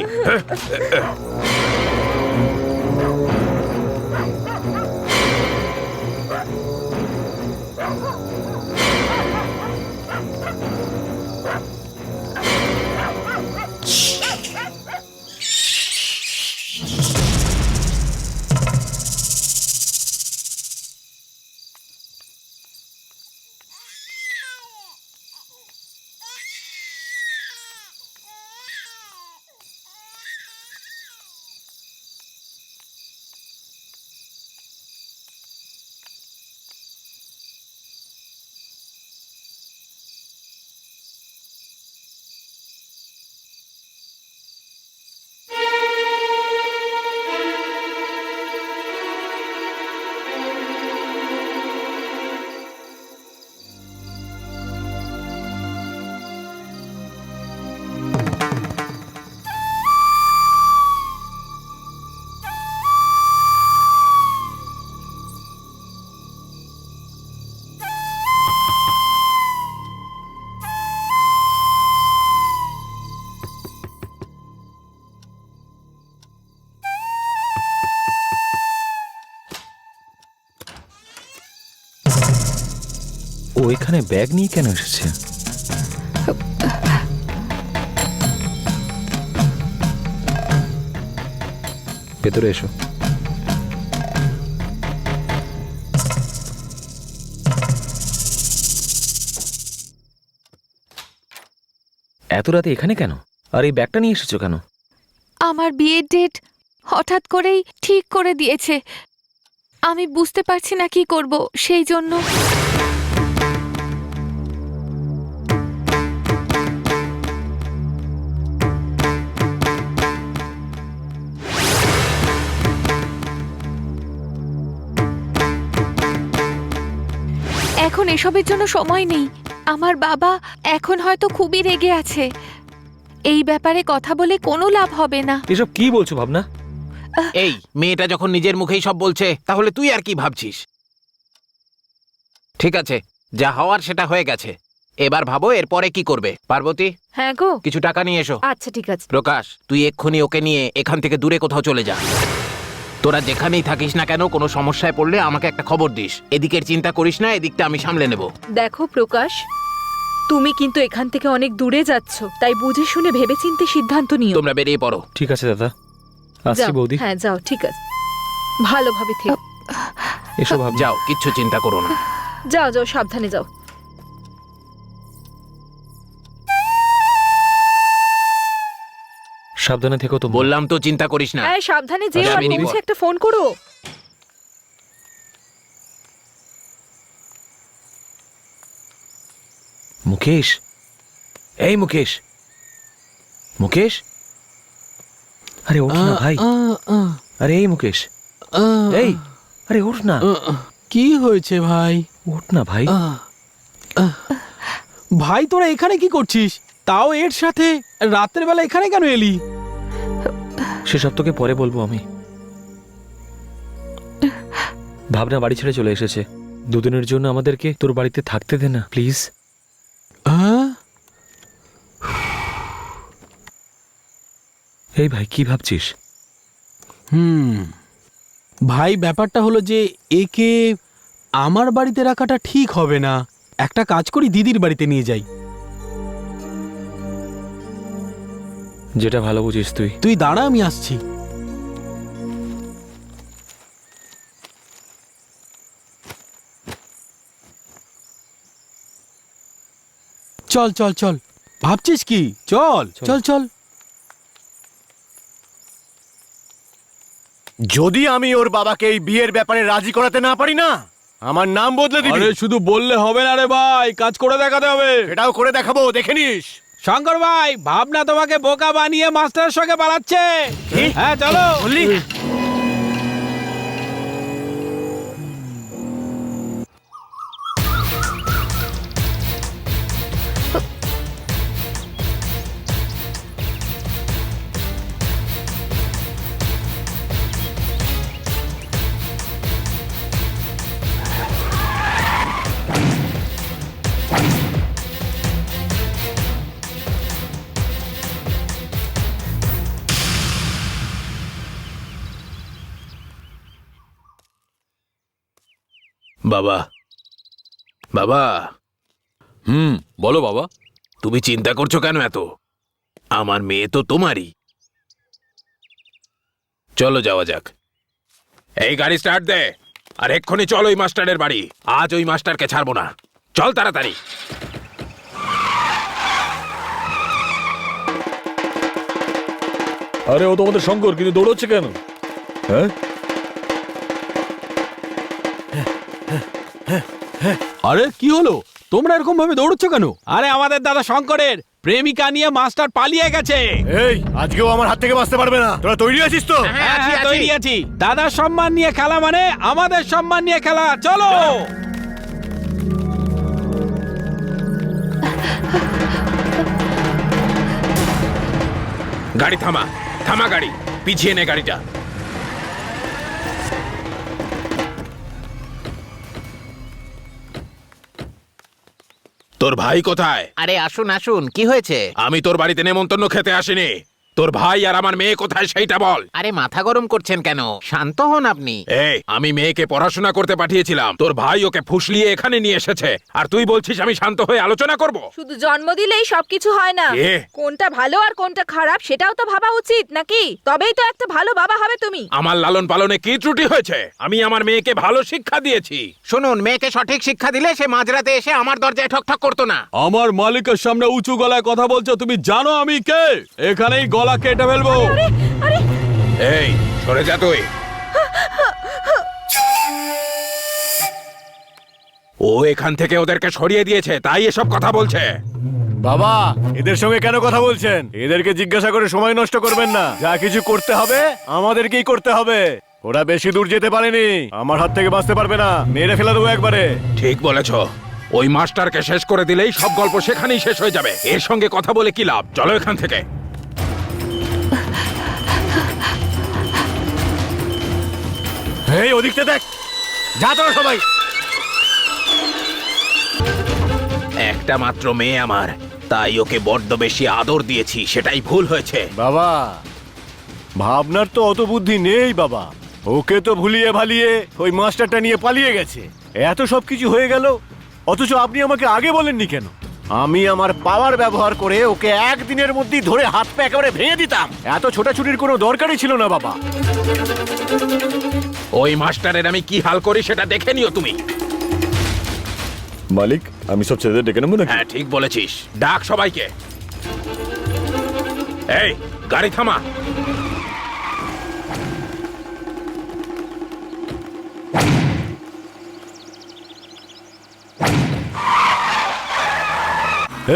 ও এখানে ব্যাগ নিয়ে কেন এসেছে? ভেতরে এসো। এত রাতে এখানে কেন? আর এই ব্যাগটা নিয়ে এসেছো কেন? আমার বিয়ের ডেট হঠাৎ করেই ঠিক করে দিয়েছে, আমি বুঝতে পারছি না কি করব, সেই জন্য। এখন এসবের জন্য সময় নেই। আমার বাবা এখন হয়তো খুবই রেগে আছে, এই ব্যাপারে কথা বলে কোনো লাভ হবে না। এসব কি বলছো ভাবনা? এই মেয়েটা যখন নিজের মুখেই সব বলছে, তাহলে তুই আর কি ভাবছিস? ঠিক আছে, যা হওয়ার সেটা হয়ে গেছে, এবার ভাবো এরপরে কি করবে। পার্বতী, হ্যাঁ গো, কিছু টাকা নিয়ে এসো। আচ্ছা ঠিক আছে। প্রকাশ, তুই এক্ষুনি ওকে নিয়ে এখান থেকে দূরে কোথাও চলে যা। তোরা যেখানেই থাকিস না কেন, কোনো সমস্যায় পড়লে আমাকে একটা খবর দিস। এদিকের চিন্তা করিস না, এদিকটা আমি সামলে নেব। দেখো প্রকাশ, তুমি কিন্তু এখান থেকে অনেক দূরে যাচ্ছ, তাই বুঝে শুনে ভেবেচিন্তে সিদ্ধান্ত নিও। তোমরা বেরিয়ে পড়ো। ঠিক আছে দাদা, আসছি যাও, বৌদি। হ্যাঁ যাও, ঠিক আছে, ভালোভাবে থেকো। এসো ভাবনা। যাও, কিচ্ছু চিন্তা করো না। যাও যাও, সাবধানে যাও। সাবধানে থেকো তো। বললাম তো চিন্তা করিস না। হ্যাঁ সাবধানে যেও, আর আমি নিবো। পৌঁছে একটা ফোন করো। মুকেশ, এই মুকেশ, মুকেশ, আরে ওঠ না ভাই। আরে এই মুকেশ, এই, আরে ওঠ না। কি হয়েছে ভাই? ওঠ না ভাই। ভাই তোরা এখানে কি করছিস? তাও এর সাথে রাতের বেলা এখানে কেন এলি? সেসব তোকে পরে বলবো আমি। ভাবনা বাড়ি ছেড়ে চলে এসেছে। দুদিনের জন্য আমাদেরকে তোর বাড়িতে থাকতে দে না প্লিজ। এই ভাই কি ভাবছিস? ভাই ব্যাপারটা হলো যে একে আমার বাড়িতে রাখাটা ঠিক হবে না। একটা কাজ করি, দিদির বাড়িতে নিয়ে যাই। যেটা ভালো বুঝিস তুই। তুই দাঁড়া, আমি আসছি। চল চল চল, ভাবছিস কি? চল চল চল। যদি আমি ওর বাবাকে এই বিয়ের ব্যাপারে রাজি করাতে না পারি না, আমার নাম বদলে দিবি। আরে শুধু বললে হবে না রে ভাই, কাজ করে দেখাতে হবে। এটাও করে দেখাবো, দেখে নিস। শঙ্কর ভাই, ভাবনা তোমাকে বোকা বানিয়ে মাস্টারের সঙ্গে পালাচ্ছে। হ্যাঁ চলো। বাবা, বাবা, বলো বাবা। তুমি চিন্তা করছো কেন এত? আমার মেয়ে তো তোমারই। চলো যাওয়া যাক। এই গাড়ি স্টার্ট দে, আর এক্ষুনি চল ওই মাস্টারের বাড়ি। আজ ওই মাস্টারকে ছাড়বো না। চল তাড়াতাড়ি। আরে ও তো আমাদের শঙ্কর, কিন্তু দৌড়চ্ছে কেন? হ্যাঁ, আরে কি হলো? তোমরা এরকম ভাবে দৌড়চ্ছ কেন? আরে আমাদের দাদা শঙ্করের প্রেমিকা নিয়ে মাস্টার পালিয়ে গেছে। এই, আজকেও আমার হাত থেকে বাঁচতে পারবে না। তোরা তৈরি আছিস তো? হ্যাঁ তৈরি আছি। দাদার সম্মান নিয়ে খেলা মানে আমাদের সম্মান নিয়ে খেলা। চলো। গাড়ি থামা, থামা গাড়ি। পিছিয়ে নে গাড়িটা। তোর ভাই কোথায়? আরে আসুন আসুন, কি হয়েছে? আমি তোর বাড়িতে নেমন্তন্ন খেতে আসিনি। তোর ভাই আর আমার মেয়ে কোথায় সেইটা বল। আরে মাথা গরম করছেন কেন? শান্ত হন আপনি। এই, আমি মেয়েকে পড়াশোনা করতে পাঠিয়েছিলাম, তোর ভাই ওকে ফুসলিয়ে এখানে নিয়ে এসেছে, আর তুই বলছিস আমি শান্ত হয়ে আলোচনা করব? শুধু জন্ম দিলেই সবকিছু হয় না। এ। কোনটা ভালো আর কোনটা খারাপ সেটাও তো ভাবা উচিত নাকি? তবেই তো একটা ভালো বাবা হবে তুমি। আমার লালন পালনে কি ত্রুটি হয়েছে? আমি আমার মেয়েকে ভালো শিক্ষা দিয়েছি। শুনুন, মেয়েকে সঠিক শিক্ষা দিলে সে মাঝরাতে এসে আমার দরজায় ঠকঠক করতো না। আমার মালিকের সামনে উঁচু গলায় কথা বলছো? তুমি জানো আমি কে? এখানেই গলা কেটে ফেলবো। এই, সরে যা তুই। ও এখান থেকে ওদেরকে সরিয়ে দিয়েছে, তাই এসব কথা বলছে। বাবা, এদের সঙ্গে কেন কথা বলছেন? এদেরকে জিজ্ঞাসা করে সময় নষ্ট করবেন না। যা কিছু করতে হবে আমাদেরকেই করতে হবে। ওরা বেশি দূর যেতে পারেনি, আমার হাত থেকে বাঁচতে পারবে না। মেরে ফেলে দেবো একবারে। ঠিক বলেছ। ওই মাস্টারকে শেষ করে দিলেই সব গল্প সেখানেই শেষ হয়ে যাবে। এর সঙ্গে কথা বলে কি লাভ? চলো এখান থেকে। এই, ওদিকটা দেখ। যা তোরা সবাই। একটা মাত্র মেয়ে আমার, তাই ওকে বড্ড বেশি আদর দিয়েছি, সেটাই ভুল হয়েছে। বাবা, ভাবনার তো অত বুদ্ধি নেই বাবা। ওকে তো ভুলিয়ে ভালিয়ে ওই মাস্টারটা নিয়ে পালিয়ে গেছে। এত সব কিছু হয়ে গেল, অথচ আপনি আমাকে আগে বলেননি কেন? আমি আমার পাওয়ার ব্যবহার করে ওকে একদিনের মধ্যেই ধরে হাত পা একেবারে ভেঙে দিতাম। এত ছোটাছুটির কোনো দরকারই ছিল না বাবা। ওই মাস্টারের আমি কি হাল করি সেটা দেখে নিও তুমি। মালিক, আমি সব ছেলেদের ডেকে নেবো নাকি? হ্যাঁ ঠিক বলেছিস, ডাক সবাইকে। এই, গাড়ি থামা।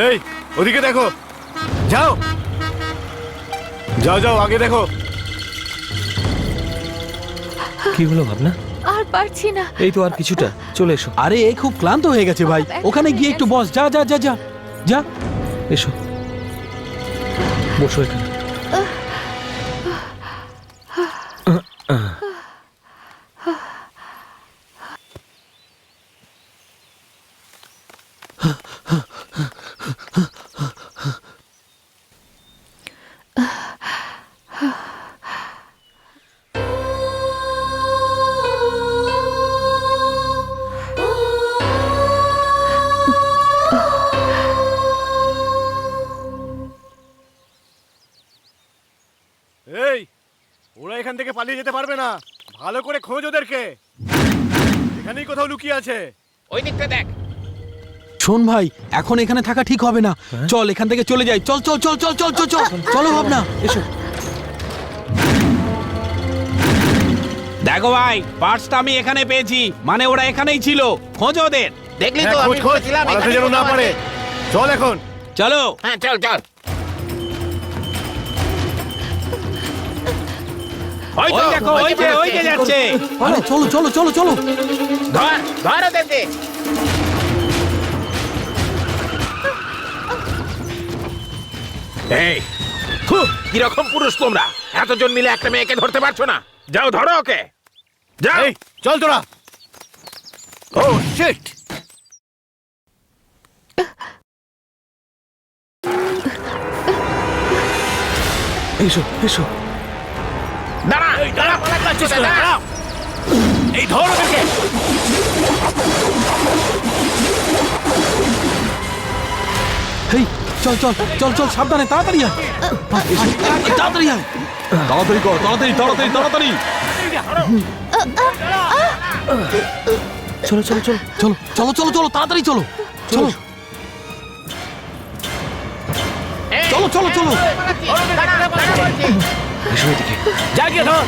এই ওদিকে দেখো, যাও যাও যাও, আগে দেখো। কি হলো ভাবনা? আর পারছি না। এই তো আর কিছুটা, চলে এসো। আরে এই খুব ক্লান্ত হয়ে গেছে ভাই, ওখানে গিয়ে একটু বস। যা যা যা যা যা। এসো, বসো এখানে। এই ওরা এখান থেকে পালিয়ে যেতে পারবে না, ভালো করে খোঁজ ওদেরকে, এখানেই কোথাও লুকিয়ে আছে। ওই দিকটা দেখ। শোন ভাই, এখন এখানে থাকা ঠিক হবে না, চল এখান থেকে চলে যাই। চল চল চল চল চল চল চল চলো ভাবনা, এসো। দেখো ভাই, পার্সটা আমি এখানে পেয়েছি, মানে ওরা এখানেই ছিল, খোঁজ ওদের। দেখলি হ্যাঁ, তো খোঁজ আমি খোঁজ, বলেছিলাম পালাতে এখানে যেন না কোথাও পারে। আছে। চল এখন। চলো। হ্যাঁ চল চল। ওই ওই তো, দেখো, ওই যে যাচ্ছে। আরে চলো চলো চলো চলো। ধর ধর ওদেরকে। এই কিরকম পুরুষ তোমরা, এতজন মিলে একটা মেয়েকে ধরতে পারছো না? যাও ধরো ওকে, যাও। এই চল তোরা। ও শিট। এসো এসো। দাঁড়া দাঁড়া, পালাচ্ছিস কেন? দাঁড়াও। এই ধর ওদেরকে। এই চল চল চল চল, সাবধানে, তাড়াতাড়ি আয়, তাড়াতাড়ি আয়। তাড়াতাড়ি কর, তাড়াতাড়ি তাড়াতাড়ি তাড়াতাড়ি। চলো চলো চলো চলো চলো চলো চলো, তাড়াতাড়ি চলো চলো চলো চলো চলো। এসো এদিকে, যা গিয়ে ধর।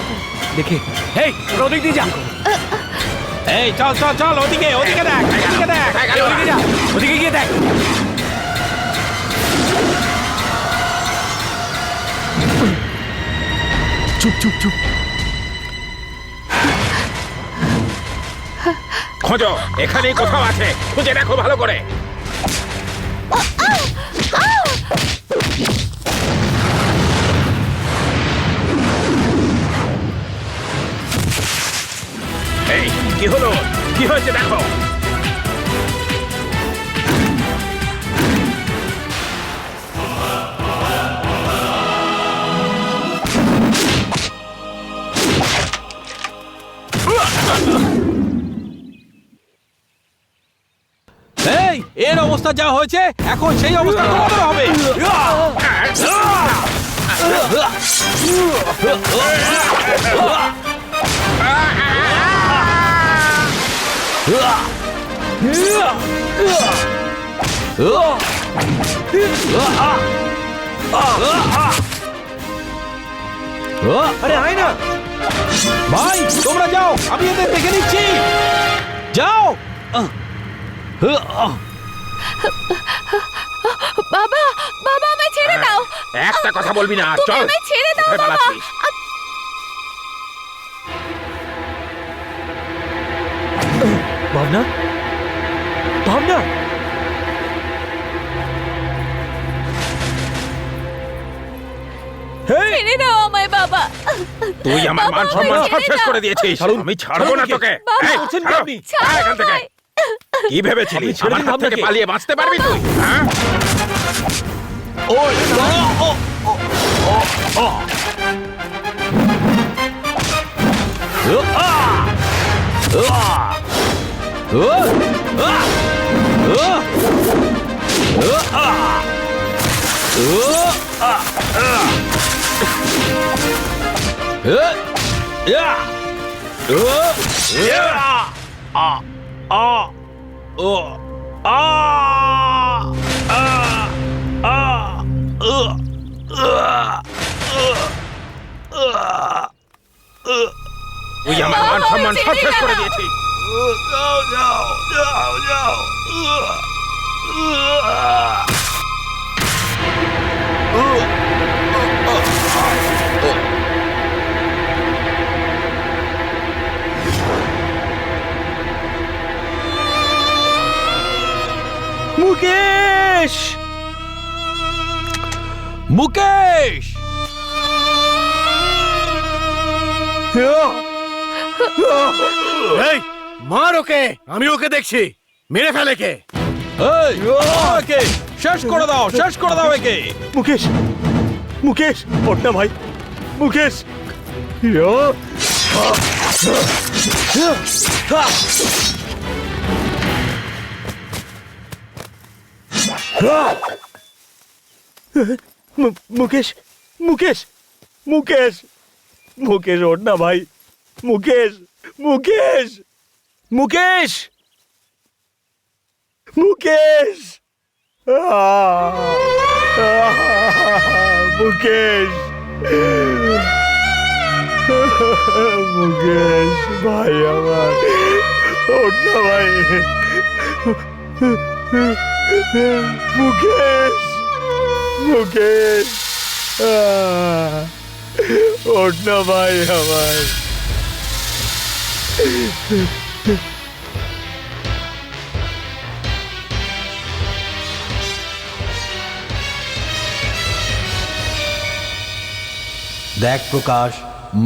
দেখে। এই তোরা ওদিক দিয়ে যা। এই চল চল চল, ওদিকে ওদিকে দেখ, ওদিকে দেখ। এই, ওদিকে যা, ওদিকে গিয়ে দেখ। চুপ চুপ চুপ। খোঁজো, এখানেই কোথাও আছে, খুঁজে দেখো ভালো করে। এই কি হলো, কি হয়েছে দেখো। এই এর অবস্থা যা হয়েছে, এখন সেই অবস্থা তোমাদের হবে। আরে আয় না। ভাই তোমরা যাও, আমি এদের দেখে নিচ্ছি। যাও। বাবা বাবা আমায় ছেড়ে দাও। একটা কথা বলবি না, তুমি চল। আমায় ছেড়ে দাও কোথায় বাবা। পালাচ্ছিস? ভাবনা, ভাবনা। ছেড়ে দাও আমায় বাবা। তুই আমার বাবা, মান সম্মান আমায় সব ছেড়ে শেষ দাও। করে দিয়েছিস, ছাড়ুন, আমি ছাড়বো না তোকে। বাবা, এই, করছেন কি ছাড়ো। আপনি? ছাড়ো এখান থেকে আমায়। কি ভেবেছিলি ছেড়ে আমার দিন হাত থেকে ভাবনাকে। পালিয়ে বাঁচতে পারবি তুই? হ্যাঁ? সম্মান সব শেষ করে দিয়েছি। মুকেশ, মুকেশ, এই মার ওকে, আমি ওকে দেখছি, মেরে ফেলে কে? এই, একে শেষ করে দাও, শেষ করে দাও একে। মুকেশ, মুকেশ, ওঠ না ভাই, মুকেশ। মুকেশ, মুকেশ, মুকেশ, মুকেশ, ওঠ না ভাই, মুকেশ, মুকেশ, মুকেশ, মুকেশ, মুকেশ, মুকেশ ভাই আমার, ওঠ না ভাই, মুকেশ, মুকেশ, ওঠ না ভাই আমার। দেখ প্রকাশ,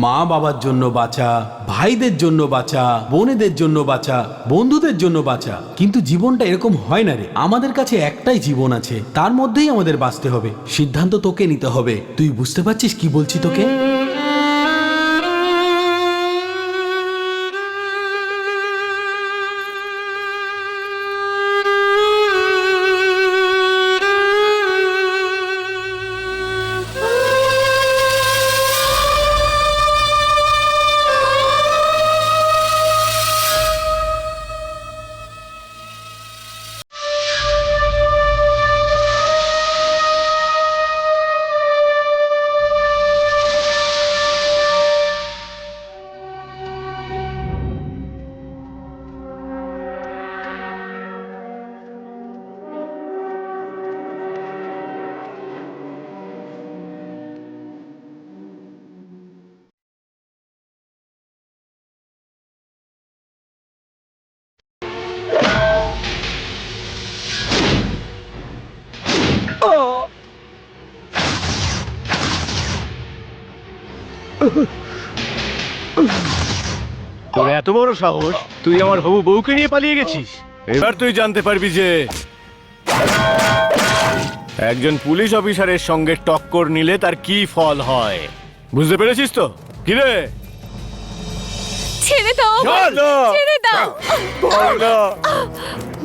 মা বাবার জন্য বাঁচা, ভাইদের জন্য বাঁচা, বোনেদের জন্য বাঁচা, বন্ধুদের জন্য বাঁচা, কিন্তু জীবনটা এরকম হয় না রে। আমাদের কাছে একটাই জীবন আছে, তার মধ্যেই আমাদের বাঁচতে হবে। সিদ্ধান্ত তোকে নিতে হবে। তুই বুঝতে পারছিস কি বলছি তোকে? তোর এত বড় সাহস, তুই আমার হবু বউকে নিয়ে পালিয়ে গেছিস। এবার তুই জানতে পারবি যে একজন পুলিশ অফিসারের সঙ্গে টক্কর নিলে তার কি ফল হয়। বুঝতে পেরেছিস তো? কি রে? ছেড়ে দাও আমায়, ছেড়ে দাও। ভাবনা,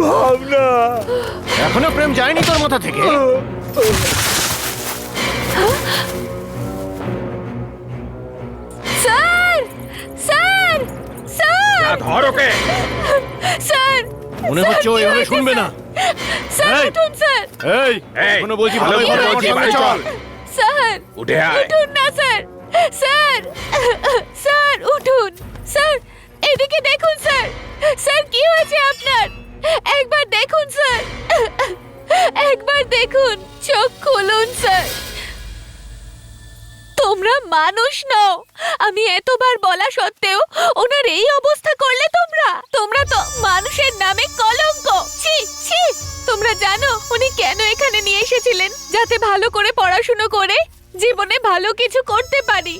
ভাবনা, এখনো প্রেম যায়নি তোর মাথা থেকে? স্যার, স্যার, স্যার, ধর ওকে। স্যার, মনে হচ্ছে ও এভাবে শুনবে না। স্যার এই! উঠুন স্যার, এই, এই, এখনো বলছি ভালো ভালোই করে ভালো বলছি, আমার বাড়ি সঙ্গে চল। চল। স্যার উঠে আয়। উঠুন না স্যার, স্যার, স্যার উঠুন, স্যার এদিকে দেখুন স্যার, স্যার কি হয়েছে আপনার? একবার দেখুন স্যার, একবার দেখুন, চোখ খুলুন স্যার। তোমরা মানুষ নও। আমি এতবার বলা সত্ত্বেও ওনার এই অবস্থা করলে তোমরা, তোমরা তো মানুষের নামে কলঙ্ক। ছি ছি। তোমরা জানো উনি কেন এখানে নিয়ে এসেছিলেন? যাতে ভালো করে পড়াশুনো করে জীবনে ভালো কিছু করতে পারি।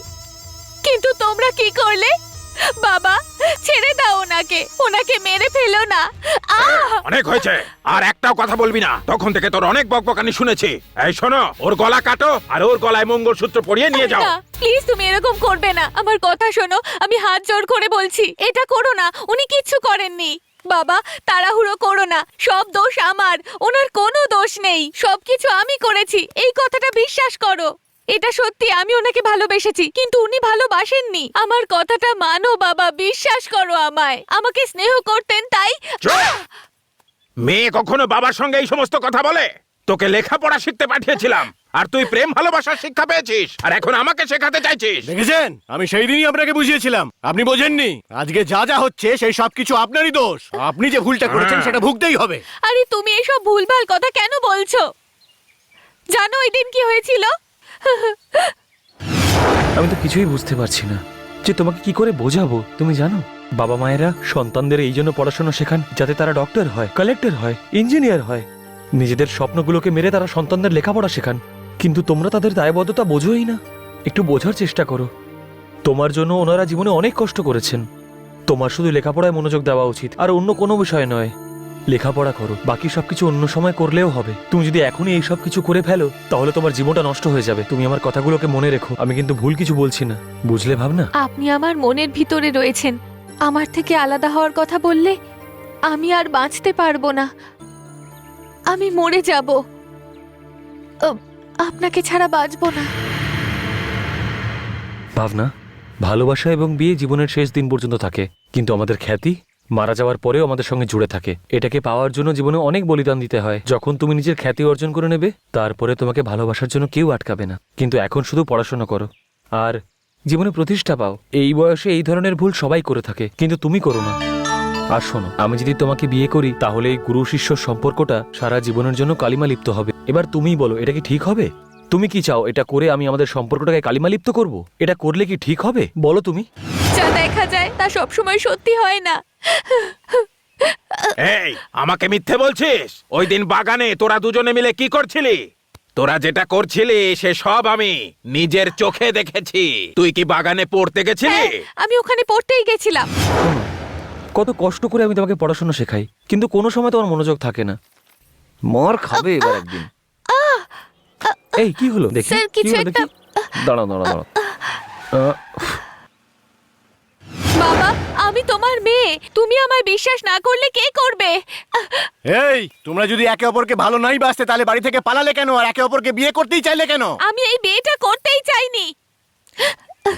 কিন্তু তোমরা কি করলে? বাবা ছেড়ে দাও ওনাকে, ওনাকে মেরে ফেলো না। অনেক হয়েছে, আর একটাও কথা বলবি না। তখন থেকে তোর অনেক বকবকানি শুনেছি। এই শোনো, ওর গলা কাটো আর ওর গলায় মঙ্গলসূত্র পরিয়ে নিয়ে যাও। প্লিজ তুমি এরকম করবে না, আমার কথা শোনো, আমি হাত জোড় করে বলছি, এটা করো না। উনি কিচ্ছু করেননি। বাবা তাড়াহুড়ো করো না, সব দোষ আমার, ওনার কোনো দোষ নেই, সবকিছু আমি করেছি, এই কথাটা বিশ্বাস করো। এটা সত্যি, আমি ওনাকে ভালোবেসেছি, কিন্তু উনি ভালোবাসেননি। আমার কথাটা মানো বাবা, বিশ্বাস করো আমায়। আমাকে স্নেহ করতেন তাই। মেয়ে কখনো বাবার সঙ্গে এই সমস্ত কথা বলে? তোকে লেখাপড়া শিখতে পাঠিয়েছিলাম, আর তুই প্রেম ভালোবাসার শিক্ষা পেয়েছিস আর এখন আমাকে শেখাতে চাইছিস। দেখেছেন, আমি সেই দিনই আপনাকে বুঝিয়েছিলাম, আপনি বোঝেননি। আজকে যা যা হচ্ছে সেই সব কিছু আপনারই দোষ। আপনি যে ভুলটা করেছেন সেটা ভুগতেই হবে। আরে তুমি এসব ভুলভাল কথা কেন বলছো? জানো ওই দিন কি হয়েছিল? আমি তো কিছুই বুঝতে পারছি না যে তোমাকে কি করে বোঝাবো। তুমি জানো, বাবা মায়েরা সন্তানদের এই জন্য পড়াশোনা শেখান যাতে তারা ডক্টর হয়, কালেক্টর হয়, ইঞ্জিনিয়ার হয়। নিজেদের স্বপ্নগুলোকে মেরে তারা সন্তানদের লেখাপড়া শেখান, কিন্তু তোমরা তাদের দায়বদ্ধতা বোঝোই না। একটু বোঝার চেষ্টা করো। তোমার জন্য ওনারা জীবনে অনেক কষ্ট করেছেন। তোমার শুধু লেখাপড়ায় মনোযোগ দেওয়া উচিত, আর অন্য কোনো বিষয় নয়। লেখাপড়া করো, বাকি সবকিছু অন্য সময় করলেও হবে। তুমি যদি এখনই এই সব কিছু করে ফেলো তাহলে তোমার জীবনটা নষ্ট হয়ে যাবে। তুমি আমার কথাগুলোকে মনে রেখো, আমি কিন্তু ভুল কিছু বলছি না, বুঝলে ভাবনা? আপনি আমার মনের ভিতরে রয়েছেন। আমার থেকে আলাদা হওয়ার কথা বললে আমি আর বাঁচতে পারবো না, আমি মরে যাব। আপনাকে ছাড়া বাঁচবো না। ভাবনা, ভালোবাসা এবং বিয়ে জীবনের শেষ দিন পর্যন্ত থাকে, কিন্তু আমাদের খ্যাতি মারা যাওয়ার পরেও আমাদের সঙ্গে জুড়ে থাকে। এটাকে পাওয়ার জন্য জীবনে অনেক বলিদান দিতে হয়। যখন তুমি নিজের খ্যাতি অর্জন করে নেবে তারপরে তোমাকে ভালোবাসার জন্য কেউ আটকাবে না। কিন্তু এখন শুধু পড়াশোনা করো আর জীবনে প্রতিষ্ঠা পাও। এই বয়সে এই ধরনের ভুল সবাই করে থাকে, কিন্তু তুমি করো না। আর শোনো, আমি যদি তোমাকে বিয়ে করি তাহলে এই গুরু শিষ্য সম্পর্কটা সারা জীবনের জন্য কালিমা লিপ্ত হবে। এবার তুমিই বলো, এটা কি ঠিক হবে? তুমি কি চাও এটা করে আমি আমাদের সম্পর্কটাকে কালিমা লিপ্ত করব? এটা করলে কি ঠিক হবে বলো তুমি? যা দেখা যায় তা সবসময় সত্যি হয় না। এই, আমাকে মিথ্যে বলছিস? ওই দিন বাগানে তোরা দুজনে মিলে কি করছিলি? তোরা যেটা করছিলি সে সব আমি নিজের চোখে দেখেছি। তুই কি বাগানে পড়তে গেছিলি? আমি ওখানে পড়তেই গেছিলাম। কত কষ্ট করে আমি তোমাকে পড়াশোনা শেখাই, কিন্তু কোনো সময় তোমার মনোযোগ থাকে না। মার খাবে এবার একদিন। এই কি হলো দেখি? স্যার, কিছু কি হলো একটা- দেখি? দাঁড়াও দাঁড়াও দাঁড়াও। বাবা, আমি তোমার মেয়ে, তুমি আমায় বিশ্বাস না করলে কে করবে? এই, তোমরা যদি একে অপরকে ভালো নাই বাসতে তাহলে বাড়ি থেকে পালালে কেন? আর একে অপরকে বিয়ে করতেই চাইলে কেন? আমি এই বিয়েটা করতেই চাইনি।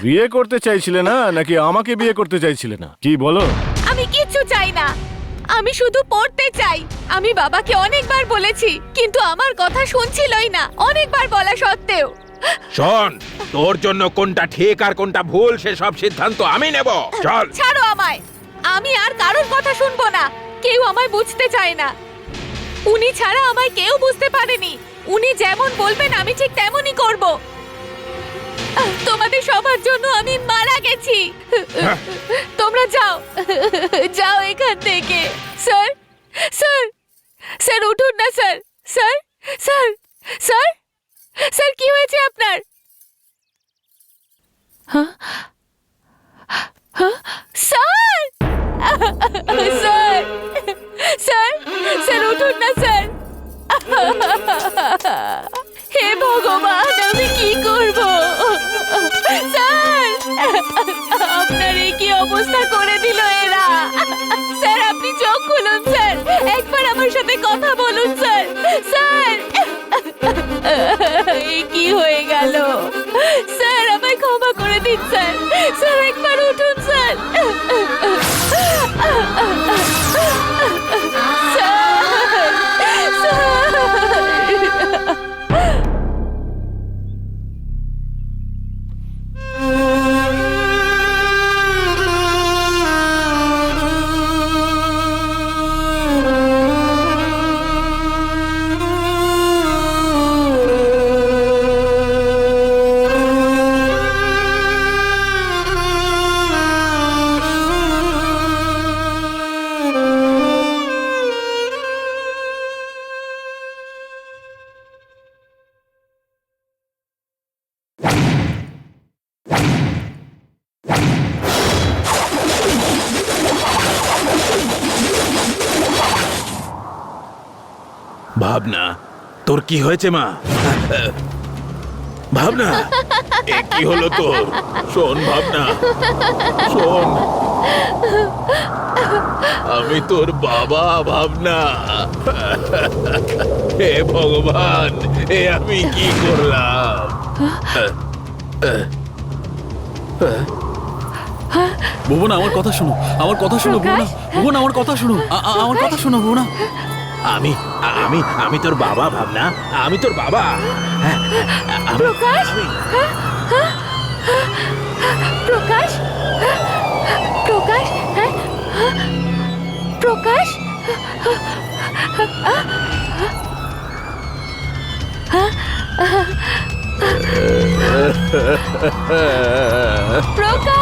বিয়ে করতে চাইছিলে না নাকি আমাকে বিয়ে করতে চাইছিলে না? কি বলো? আমি কিচ্ছু চাই না, আমি শুধু পড়তে চাই। আমি বাবাকে অনেকবার বলেছি, কিন্তু আমার কথা শুনছিলই না, অনেকবার বলা সত্ত্বেও। শোন, তোর জন্য কোনটা ঠিক আর কোনটা ভুল সে সব সিদ্ধান্ত আমি নেব। চল। ছাড়ো আমায়, আমি আর কারোর কথা শুনবো না। কেউ আমায় বুঝতে চায় না, উনি ছাড়া আমায় কেউ বুঝতে পারেনি। উনি যেমন বলবেন আমি ঠিক তেমনই করব। তোমাদের সবার জন্য আমি মারা গেছি। তোমরা যাও, যাও এখান থেকে। স্যার, স্যার, স্যার উঠুন না sir. Sir, sir, sir, sir কি হয়েছে আপনার? হ্যাঁ, হ্যাঁ, স্যার, স্যার, স্যার, স্যার উঠুন না স্যার। হে ভগবান, আমি কি করব? স্যার, আপনার এই কি অবস্থা করে দিল এরা? স্যার আপনি চোখ খুলুন স্যার, একবার আমার সাথে কথা বলুন স্যার। স্যার, এই কি হয়ে গেল? স্যার আমায় ক্ষমা করে দিন স্যার। স্যার একবার উঠুন স্যার। ভাবনা, তোর কি হয়েছে মা? ভাবনা, এ কি হলো তোর? শোন ভাবনা, শোন, আমি তোর বাবা ভাবনা। হে ভগবান, এ আমি কি করলাম? ভুবনা আমার কথা শোনো, আমার কথা শোনো ভুবনা, ভুবনা আমার কথা শোনো, আমার কথা শোনো ভুবনা। আমি আমি তোর বাবা ভাবনা, আমি তোর বাবা। হ্যাঁ, প্রকাশ প্রকাশ প্রকাশ হ্যাঁ প্রকাশ প্রকাশ